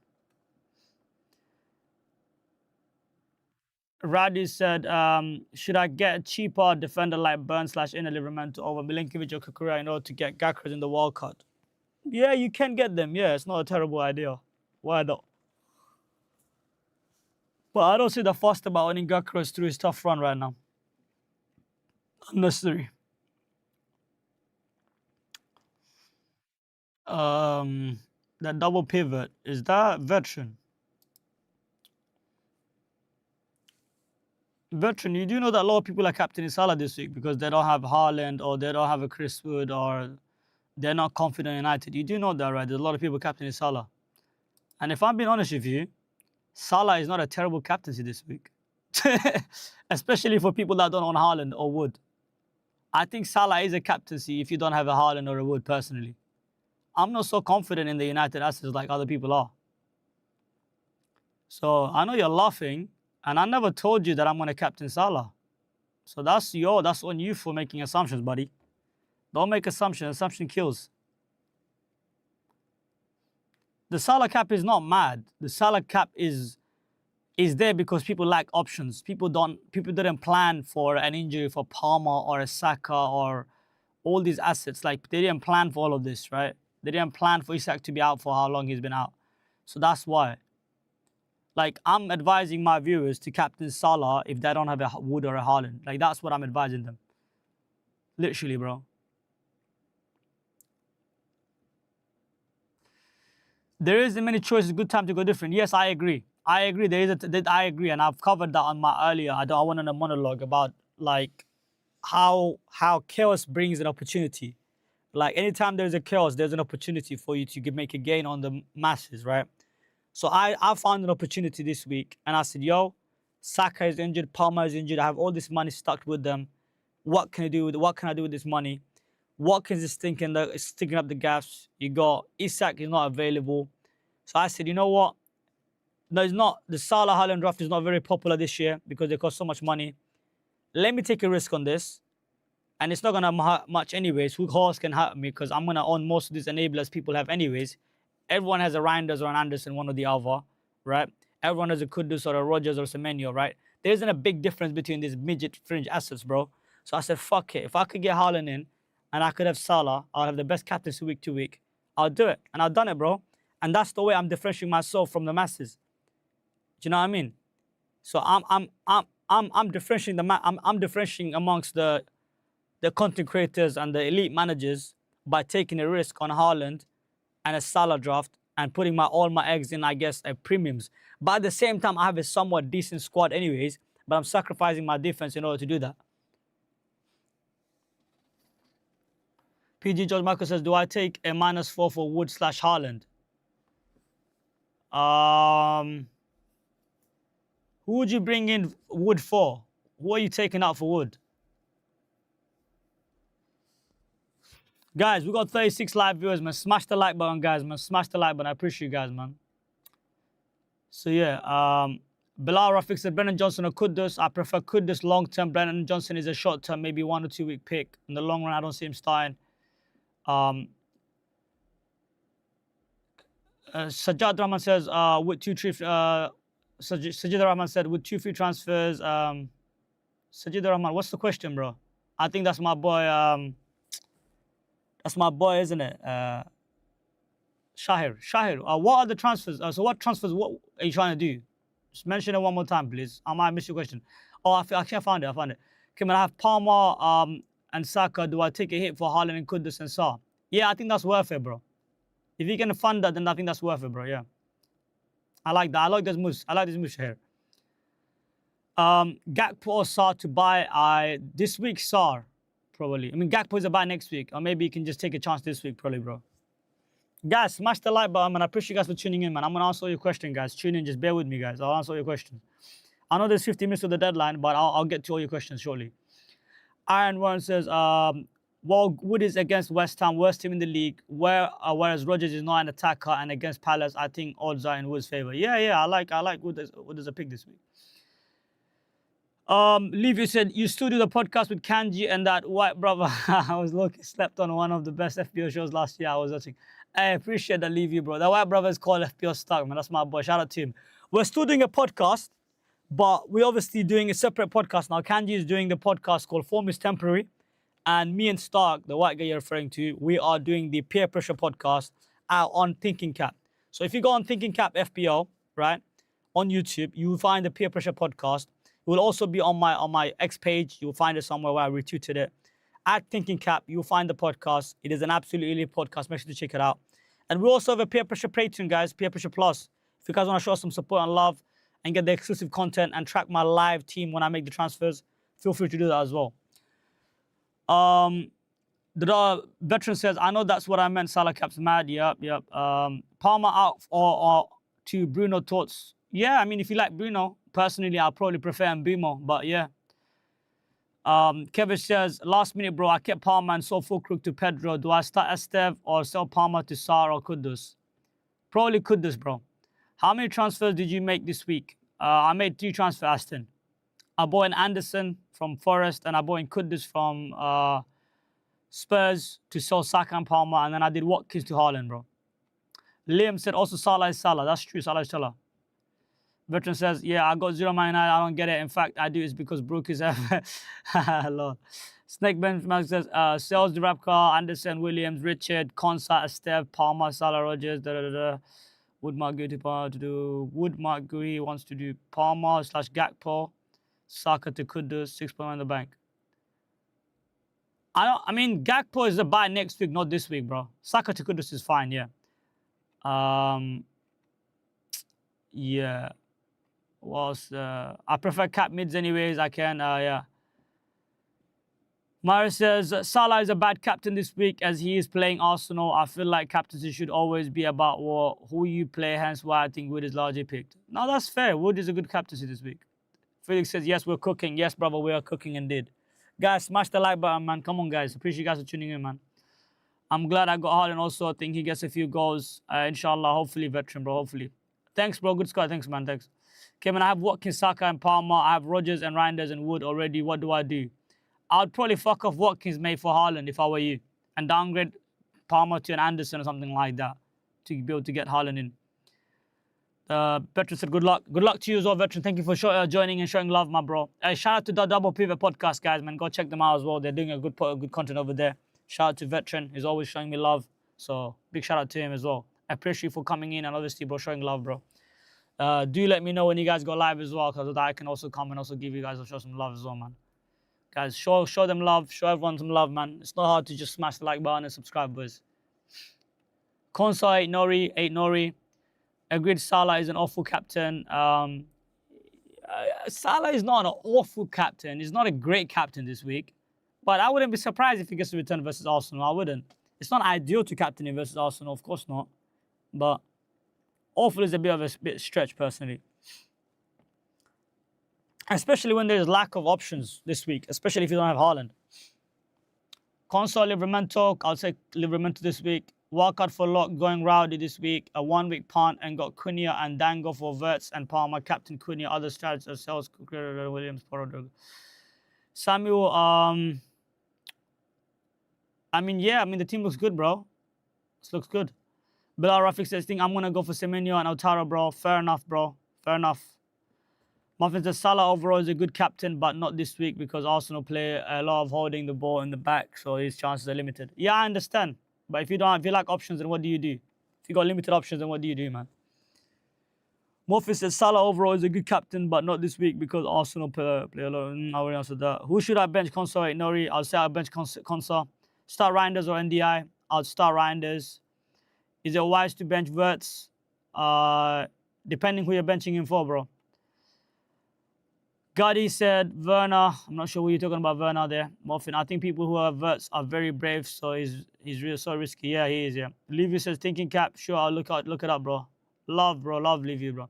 Radu said, should I get a cheaper defender like Burn/Inner Livramento over Milinkovic or Kukurea in order to get Gakras in the wild card? Yeah, you can get them. Yeah, it's not a terrible idea. Why not? But I don't see the fuss about owning Gakras through his tough run right now. Unnecessary. That double pivot, is that veteran? Veteran, you do know that a lot of people are captaining Salah this week because they don't have Haaland or they don't have a Chris Wood or they're not confident in United. You do know that, right? There's a lot of people captaining Salah. And if I'm being honest with you, Salah is not a terrible captaincy this week. Especially for people that don't own Haaland or Wood. I think Salah is a captaincy if you don't have a Haaland or a Wood personally. I'm not so confident in the United assets like other people are. So I know you're laughing, and I never told you that I'm going to captain Salah. So that's on you for making assumptions, buddy. Don't make assumptions. Assumption kills. The Salah cap is not mad. The Salah cap is there because people lack options. People didn't plan for an injury for Palmer or a Saka or all these assets. Like they didn't plan for all of this, right? They didn't plan for Isak to be out for how long he's been out. So that's why. Like, I'm advising my viewers to captain Salah if they don't have a Wood or a Haaland. Like, that's what I'm advising them. Literally, bro. There isn't many choices. Good time to go different. Yes, I agree. I agree. I agree. And I've covered that on my earlier. I went on a monologue about, like, how chaos brings an opportunity. Like, anytime there's a chaos, there's an opportunity for you to make a gain on the masses, right? So I found an opportunity this week, and I said, yo, Saka is injured, Palmer is injured. I have all this money stuck with them. What can I do with this money? Watkins is stinking up the gaps. You got Isak is not available. So I said, you know what? No, it's not. The Salah Haaland draft is not very popular this year because they cost so much money. Let me take a risk on this. And it's not going to hurt much anyways. Who else can hurt me? Because I'm going to own most of these enablers people have anyways. Everyone has a Reinders or an Anderson, one or the other, right? Everyone has a Kudus or a Rogers or a Semenyo, right? There isn't a big difference between these midget fringe assets, bro. So I said, fuck it. If I could get Haaland in and I could have Salah, I'll have the best captaincy week to week. I'll do it. And I've done it, bro. And that's the way I'm differentiating myself from the masses. Do you know what I mean? So I'm differentiating I'm differentiating amongst the content creators and the elite managers by taking a risk on Haaland and a Salah draft and putting all my eggs in, I guess, premiums. But at the same time, I have a somewhat decent squad anyways, but I'm sacrificing my defense in order to do that. PG George Michael says, do I take a -4 for Wood/Haaland? Who would you bring in Wood for? Who are you taking out for Wood? Guys, we got 36 live viewers, man. Smash the like button, guys, man. Smash the like button. I appreciate you guys, man. So yeah, Bilal Rafiq said Brennan Johnson or Kudus. I prefer Kudus long term. Brennan Johnson is a short term, maybe 1 or 2 week pick. In the long run, I don't see him starting. Sajjad Rahman says with 2-3. Sajjad Rahman said with 2 free transfers. Sajjad Rahman, what's the question, bro? I think that's my boy. That's my boy, isn't it? Shahir. What are the transfers? So what transfers? What are you trying to do? Just mention it one more time, please. I might miss your question. Oh, actually, I found it. Okay, man, I have Palmer and Saka. Do I take a hit for Haaland and Kudus and Saar? Yeah, I think that's worth it, bro. If you can fund that, then I think that's worth it, bro. Yeah. I like that. I like this moves. Shahir. Gakpo or Saar to buy. This week, Saar, probably. I mean, Gakpo is a buy next week. Or maybe you can just take a chance this week, probably, bro. Guys, smash the like button, man. I appreciate you guys for tuning in, man. I'm going to answer your question, guys. Tune in. Just bear with me, guys. I'll answer your questions. I know there's 50 minutes to the deadline, but I'll get to all your questions shortly. Iron One says, while Wood is against West Ham, worst team in the league, whereas Rodgers is not an attacker, and against Palace, I think odds are in Wood's favour. Yeah, I like Wood as a pick this week. Levy said, you still do the podcast with Kanji and that white brother. I was lucky, slept on one of the best FPO shows last year I was watching. I appreciate that, Levy, bro. That white brother is called FPO Stock, man. That's my boy. Shout out to him. We're still doing a podcast, but we're obviously doing a separate podcast now. Kanji is doing the podcast called Form is Temporary. And me and Stark, the white guy you're referring to, we are doing the peer pressure podcast out on Thinking Cap. So if you go on Thinking Cap FPO, right, on YouTube, you will find the peer pressure podcast. It will also be on my X page. You'll find it somewhere where I retweeted it. At Thinking Cap, you'll find the podcast. It is an absolutely elite podcast. Make sure to check it out. And we also have a Peer Pressure Patreon, guys, Peer Pressure Plus. If you guys want to show some support and love and get the exclusive content and track my live team when I make the transfers, feel free to do that as well. The veteran says, I know that's what I meant. Salah Cap's mad. Yep. Palmer out or to Bruno thoughts. Yeah, I mean, if you like Bruno, personally, I'll probably prefer Mbeumo, but yeah. Kevin says, last minute, bro, I kept Palmer and sold Fulkrug to Pedro. Do I start Esteve or sell Palmer to Saar or Kudus? Probably Kudus, bro. How many transfers did you make this week? I made 3 transfers, Aston. I bought in Anderson from Forest, and I bought in Kudus from Spurs to sell Saka and Palmer, and then I did Watkins to Haaland, bro. Liam said, also Salah is Salah. That's true, Salah is Salah. Veteran says, yeah, I got 0-9. I don't get it. In fact, I do. It's because Brook is Lord. Snake Ben says, Sales, Durabka, Anderson, Williams, Richard, Konsa, Esteve, Palmer, Salah, Rogers, Woodmark Gui wants to do Palmer / Gakpo, Saka to Kudus, 6.1 in the bank. I mean, Gakpo is a buy next week, not this week, bro. Saka to Kudus is fine, yeah. Yeah. I prefer cap mids anyways. I can, yeah. Mara says, Salah is a bad captain this week as he is playing Arsenal. I feel like captaincy should always be about who you play, hence why I think Wood is largely picked. No, that's fair. Wood is a good captaincy this week. Felix says, yes, we're cooking. Yes, brother, we are cooking indeed. Guys, smash the like button, man. Come on, guys. Appreciate you guys for tuning in, man. I'm glad I got Haaland also. I think he gets a few goals. Inshallah, hopefully, veteran, bro. Hopefully. Thanks, bro. Good score. Thanks, man. Thanks. Okay, man, I have Watkins, Saka, and Palmer. I have Rodgers and Reinders and Wood already. What do I do? I'd probably fuck off Watkins, mate, for Haaland if I were you. And downgrade Palmer to an Anderson or something like that to be able to get Haaland in. Veteran said, good luck. Good luck to you as well, veteran. Thank you for joining and showing love, my bro. Shout out to the Double Pivot podcast, guys, man. Go check them out as well. They're doing a good content over there. Shout out to veteran. He's always showing me love. So big shout out to him as well. I appreciate you for coming in and obviously, bro, showing love, bro. Do let me know when you guys go live as well, because I can also come and also give you guys show some love as well, man. Guys, show them love. Show everyone some love, man. It's not hard to just smash the like button and subscribe, boys. Konsa 8 Nori. Agreed, Salah is an awful captain. Salah is not an awful captain. He's not a great captain this week. But I wouldn't be surprised if he gets to return versus Arsenal. I wouldn't. It's not ideal to captain him versus Arsenal, of course not. But awful is a bit of a stretch, personally. especially when there's lack of options this week, especially if you don't have Haaland. Console Livramento, I'll say Livramento this week. Wildcard for Lock going rowdy this week. A 1 week punt and got Cunha and Dango for Verts and Palmer. Captain Cunha, other strategies as sales, Williams, Porro. Samuel, I mean, yeah, I mean, the team looks good, bro. This looks good. Bilal Rafik says, I'm going to go for Semenyo and Otaro, bro. Fair enough, bro. Fair enough. Muffin says, Salah overall is a good captain, but not this week because Arsenal play a lot of holding the ball in the back, so his chances are limited. Yeah, I understand. But if you like options, then what do you do? If you got limited options, then what do you do, man? Muffin says, Salah overall is a good captain, but not this week because Arsenal play a lot. I already answered that. Who should I bench? Conso at Nori? I'll say I'll bench Conso. Start Reinders or NDI? I'll start Reinders. Is it wise to bench Verts? Depending who you're benching him for, bro. Gadi said, Werner. I'm not sure what you're talking about, Werner there. Muffin. I think people who have Verts are very brave, so he's really so risky. Yeah, he is, yeah. Levy says, thinking cap. Sure, I'll look it up, bro. Love, bro. Love Levy, bro.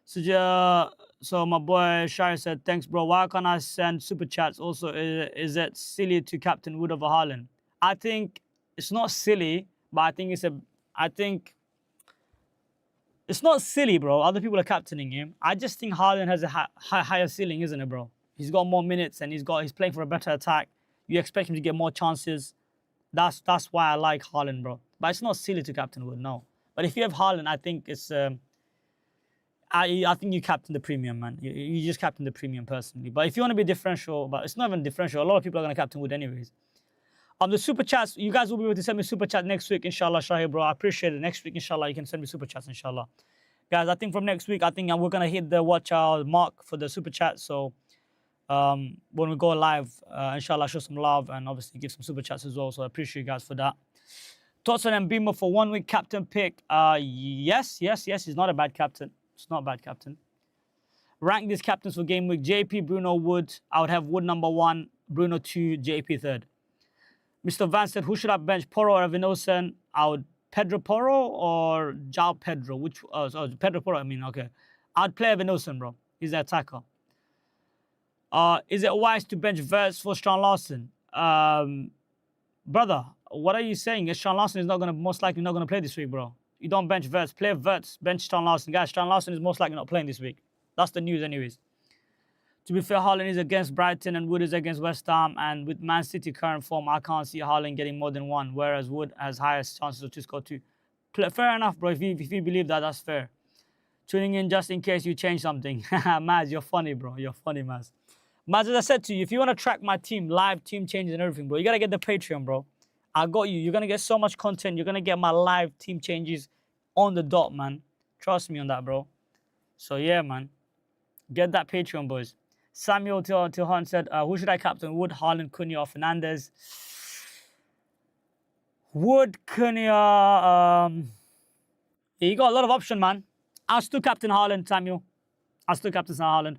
So my boy Shire said, thanks, bro. Why can't I send super chats? Also, is it silly to captain Wood over Haaland? I think it's not silly, but I think it's not silly, bro. Other people are captaining him. I just think Haaland has a higher ceiling, isn't it, bro? He's got more minutes and he's playing for a better attack. You expect him to get more chances. That's why I like Haaland, bro. But it's not silly to captain Wood, no. But if you have Haaland, I think it's I think you captain the premium, man. You just captain the premium personally. But if you want to be differential, but it's not even differential. A lot of people are going to captain Wood anyways. On the super chats, you guys will be able to send me super chat next week, inshallah, Shahir, bro. I appreciate it. Next week, inshallah, you can send me super chats, inshallah. Guys, I think from next week, I think we're going to hit the watch hour mark for the super chat. So when we go live, inshallah, show some love and obviously give some super chats as well. So I appreciate you guys for that. Tottenham and Beamer for 1 week captain pick. Yes. He's not a bad captain. It's not a bad captain. Rank these captains for game week. JP, Bruno, Wood. I would have Wood number 1, Bruno 2, JP 3rd. Mr. Van said, who should I bench? Porro or Vinosen? I would Pedro Porro or João Pedro? Which? Pedro Porro, I mean, okay. I'd play Vinosen, bro. He's the attacker. Is it wise to bench Verts for Strand Larsen? Brother, what are you saying? Strand Larsen is most likely not going to play this week, bro. You don't bench Verts. Play Verts, bench Strand Larsen. Guys, Strand Larsen is most likely not playing this week. That's the news anyways. To be fair, Haaland is against Brighton and Wood is against West Ham. And with Man City current form, I can't see Haaland getting more than 1, whereas Wood has highest chances to score 2. Fair enough, bro. If you believe that, that's fair. Tuning in just in case you change something. Maz, you're funny, bro. You're funny, Maz. Maz, as I said to you, if you want to track my team, live team changes and everything, bro, you got to get the Patreon, bro. I got you. You're going to get so much content. You're going to get my live team changes on the dot, man. Trust me on that, bro. So, yeah, man. Get that Patreon, boys. Samuel Tilhan said, who should I captain? Wood, Haaland, Cunha, or Fernandes? Wood, Cunha. Yeah, you got a lot of option, man. I'll still captain Haaland, Samuel. I'll still captain Haaland.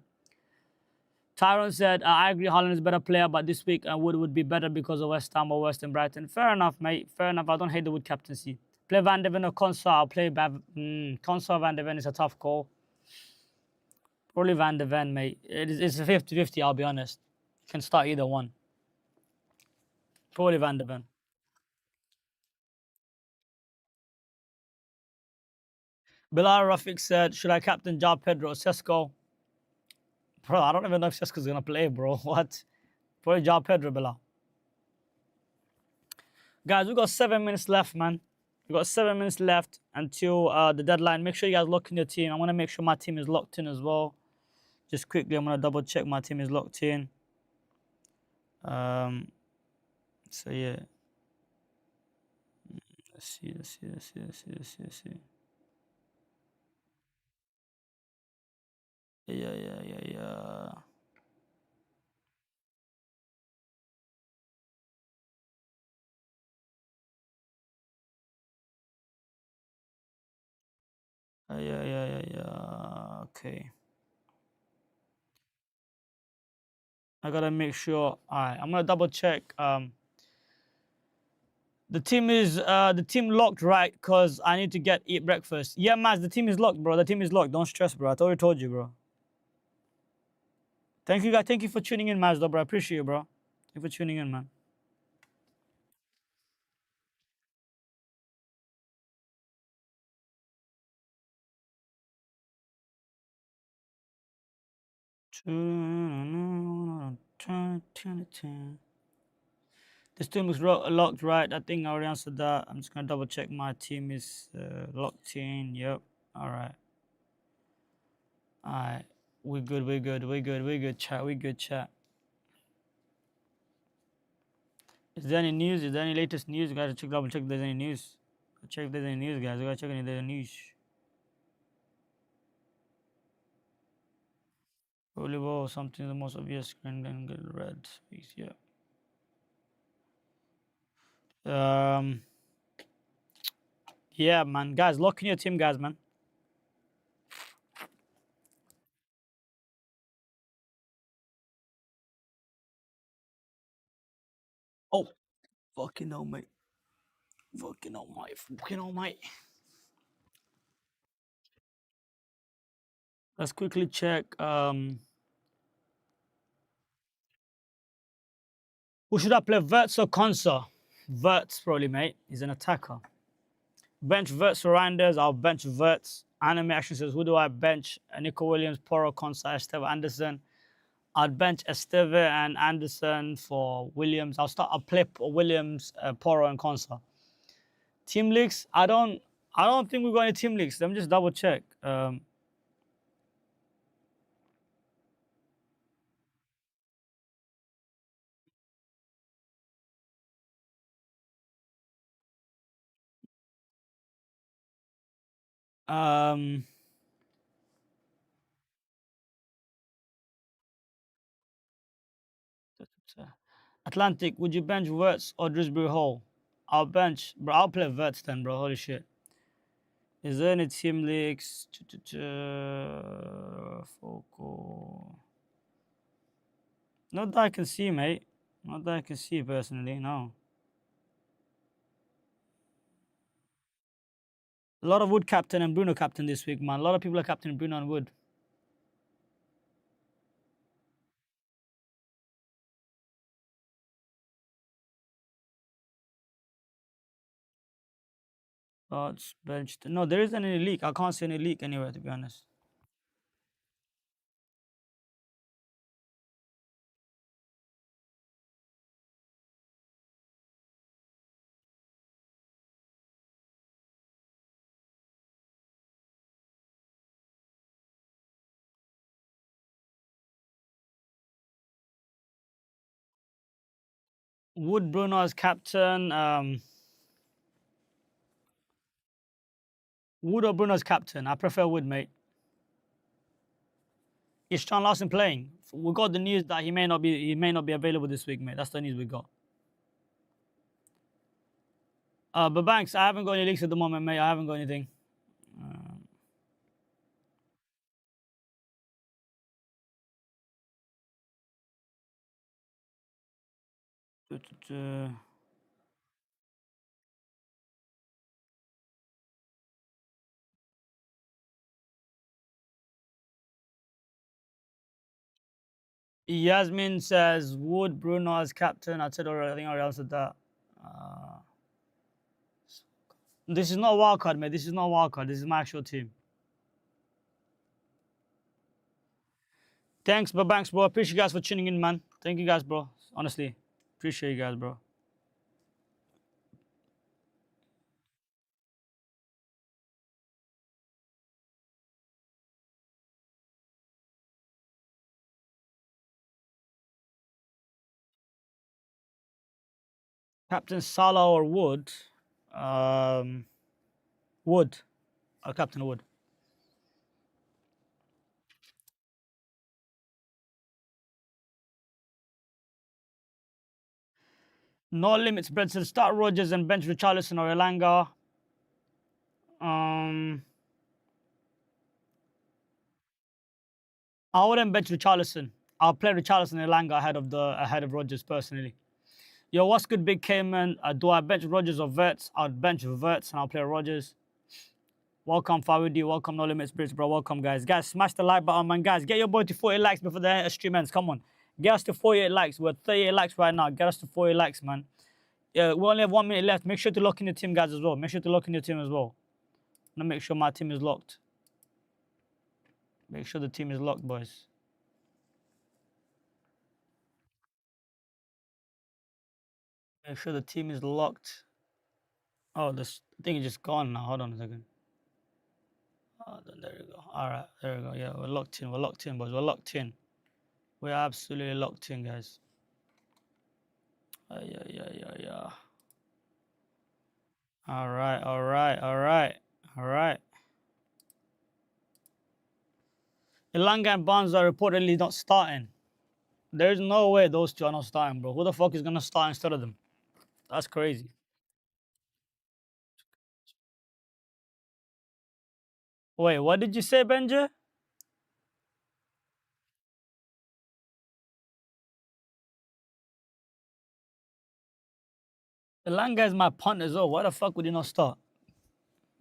Tyrone said, I agree Haaland is a better player, but this week Wood would be better because of West Ham or Western Brighton. Fair enough, mate. Fair enough. I don't hate the Wood captaincy. Play Van de Ven or Konsa. I'll play Konsa. Van de Ven is a tough call. Probably Van de Ven, mate. It's a 50-50, I'll be honest. You can start either one. Probably Van de Ven. Bilal Rafik said, should I captain João Pedro or Sesko? Bro, I don't even know if Sesko's going to play, bro. What? Probably João Pedro, Bilal. Guys, we got 7 minutes left, man. We got 7 minutes left until the deadline. Make sure you guys lock in your team. I want to make sure my team is locked in as well. Just quickly, I'm going to double check my team is locked in. So, yeah. Let's see. Yeah. Yeah. Okay. I gotta make sure. Alright, I'm gonna double check. The team locked, right? Cause I need to eat breakfast. Yeah, Maz, the team is locked, bro. The team is locked. Don't stress, bro. I already told you, bro. Thank you guys. Thank you for tuning in, Mazda, bro. I appreciate you, bro. Thank you for tuning in, man. This team is locked, right? I think I already answered that. I'm just gonna double check my team is locked in. Yep. All right. All right. We're good. We're good. We're good. We're good. Chat. We good. Chat. Is there any news? Is there any latest news? Guys, check double check if there's any news. Check if there's any news, guys. I gotta check if there's any news. Volleyball, something the most obvious screen and get red space. Yeah. Um. Yeah, man. Guys, lock in your team, guys, man. Oh, fucking hell, mate. Fucking hell, mate. Fucking hell, mate. Let's quickly check. Who should I play, Verts or Consa? Verts, probably, mate. He's an attacker. Bench Verts or Randers. I'll bench Verts. Anime Action says, who do I bench? Nico Williams, Poro, Consa, Esteve Anderson. I'd bench Esteve and Anderson for Williams. I'll play Williams, Poro, and Consa. Team leaks. I don't think we've got any team leaks. Let me just double check. Um, Atlantic, would you bench Verts or Drisbury Hall? I'll bench, bro. I'll play Verts then, bro. Holy shit. Is there any team leaks? Focal. Not that I can see, mate. Not that I can see personally, no. A lot of Wood captain and Bruno captain this week, man. A lot of people are captain Bruno and Wood. It's benched. No, there isn't any leak. I can't see any leak anywhere, to be honest. Wood Bruno as captain. Wood or Bruno as captain? I prefer Wood, mate. Is Sean Larson playing? We got the news that he may not be available this week, mate. That's the news we got. But Banks, I haven't got any leaks at the moment, mate. I haven't got anything. Uh, Yasmin says Wood Bruno as captain. I said already. I think I already answered that. Uh, this is not a wild card, mate. This is not a wild card. This is my actual team. Thanks, but Banks, bro. Appreciate you guys for tuning in, man. Thank you guys, bro. Honestly, appreciate you guys, bro. Captain Salah or Wood? Um, Wood. Captain Wood. No limits, Bredson. Start Rogers and bench Richarlison or Elanga. Um, I wouldn't bench Richarlison. I'll play Richarlison and Elanga ahead of Rogers personally. Yo, what's good, Big Kayman? Do I bench Rogers or Verts? I'd bench Verts and I'll play Rogers. Welcome, Fawidi. Welcome, No Limit Spirits, bro. Welcome, guys. Guys, smash the like button, man. Guys, get your boy to 40 likes before the stream ends. Come on. Get us to 48 likes. We're 38 likes right now. Get us to 40 likes, man. Yeah, we only have 1 minute left. Make sure to lock in your team, guys, as well. Make sure to lock in your team as well. I'm gonna make sure my team is locked. Make sure the team is locked, boys. Make sure the team is locked. Oh, this thing is just gone now. Hold on a second. Oh, there you go. All right, there we go. Yeah, we're locked in. We're locked in, boys. We're locked in. We're absolutely locked in, guys. Yeah. All right, all right, all right, all right. Elanga and Barnes are reportedly not starting. There's no way those two are not starting, bro. Who the fuck is gonna start instead of them? That's crazy. Wait, what did you say, Benja? Elanga is my punt as well. Why the fuck would he not start?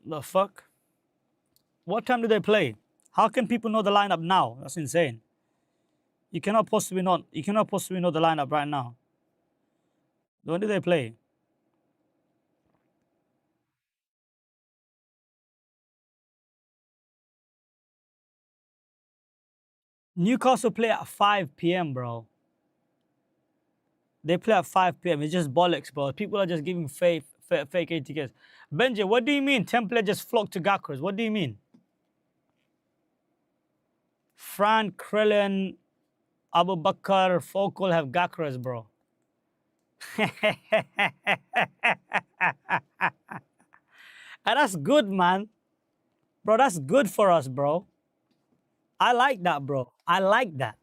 The fuck? What time do they play? How can people know the lineup now? That's insane. You cannot possibly not. You cannot possibly know the lineup right now. When do they play? Newcastle play at 5 p.m., bro. They play at 5 p.m. It's just bollocks, bro. People are just giving fake ATKs. Benji, what do you mean? Template just flocked to Gakras. What do you mean? Fran, Krillin, Abu Bakar, Fokul have Gakras, bro. And that's good, man. Bro, that's good for us, bro. I like that, bro. I like that.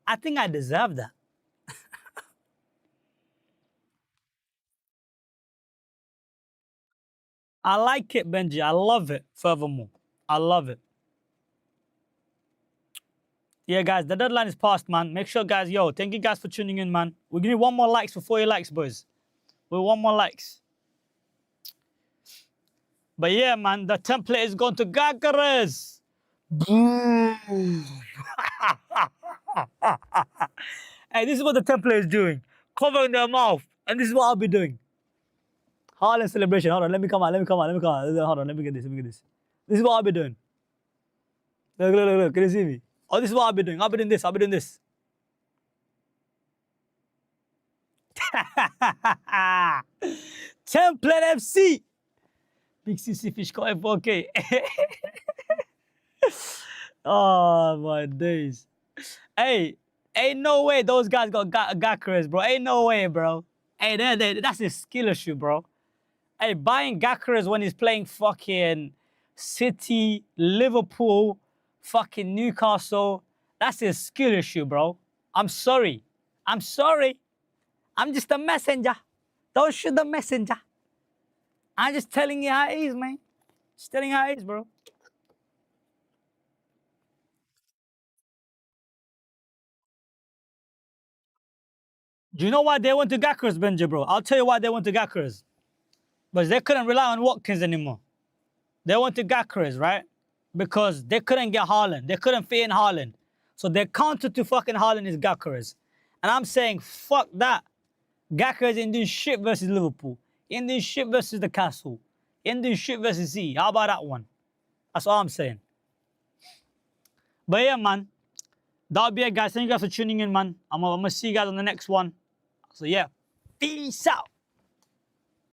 I think I deserve that. I like it, Benji. I love it, furthermore. I love it. Yeah, guys, the deadline is passed, man. Make sure, guys, yo, thank you guys for tuning in, man. We're gonna need 1 more likes for 40 likes, boys. We're 1 more likes. But yeah, man, the template is going to Gagares. Boom. Hey, this is what the template is doing. Covering their mouth. And this is what I'll be doing. Harlem celebration. Hold on, let me come on. Hold on, let me get this. This is what I'll be doing. Look. Can you see me? Oh, this is what I'll be doing. I'll be doing this. Template FC. Big CC Fish got F4K. Oh, my days. Hey, ain't no way those guys got Gakras, bro. Ain't no way, bro. Hey, that's a skill issue, bro. Hey, buying Gakras when he's playing fucking City, Liverpool, fucking Newcastle, that's a skill issue, bro. I'm sorry. I'm just a messenger. Don't shoot the messenger. I'm just telling you how it is, man. Just telling you how it is, bro. Do you know why they went to Gakras, Benja, bro? I'll tell you why they went to Gakras. But they couldn't rely on Watkins anymore. They went to Gakras, right? Because they couldn't get Haaland. They couldn't fit in Haaland. So their counter to fucking Haaland is Gakras. And I'm saying, fuck that. Gakras ain't doing shit versus Liverpool. Ain't doing shit versus the Castle. Ain't doing shit versus Z. How about that one? That's all I'm saying. But yeah, man. That'll be it, guys. Thank you guys for tuning in, man. I'm gonna see you guys on the next one. So yeah, peace out.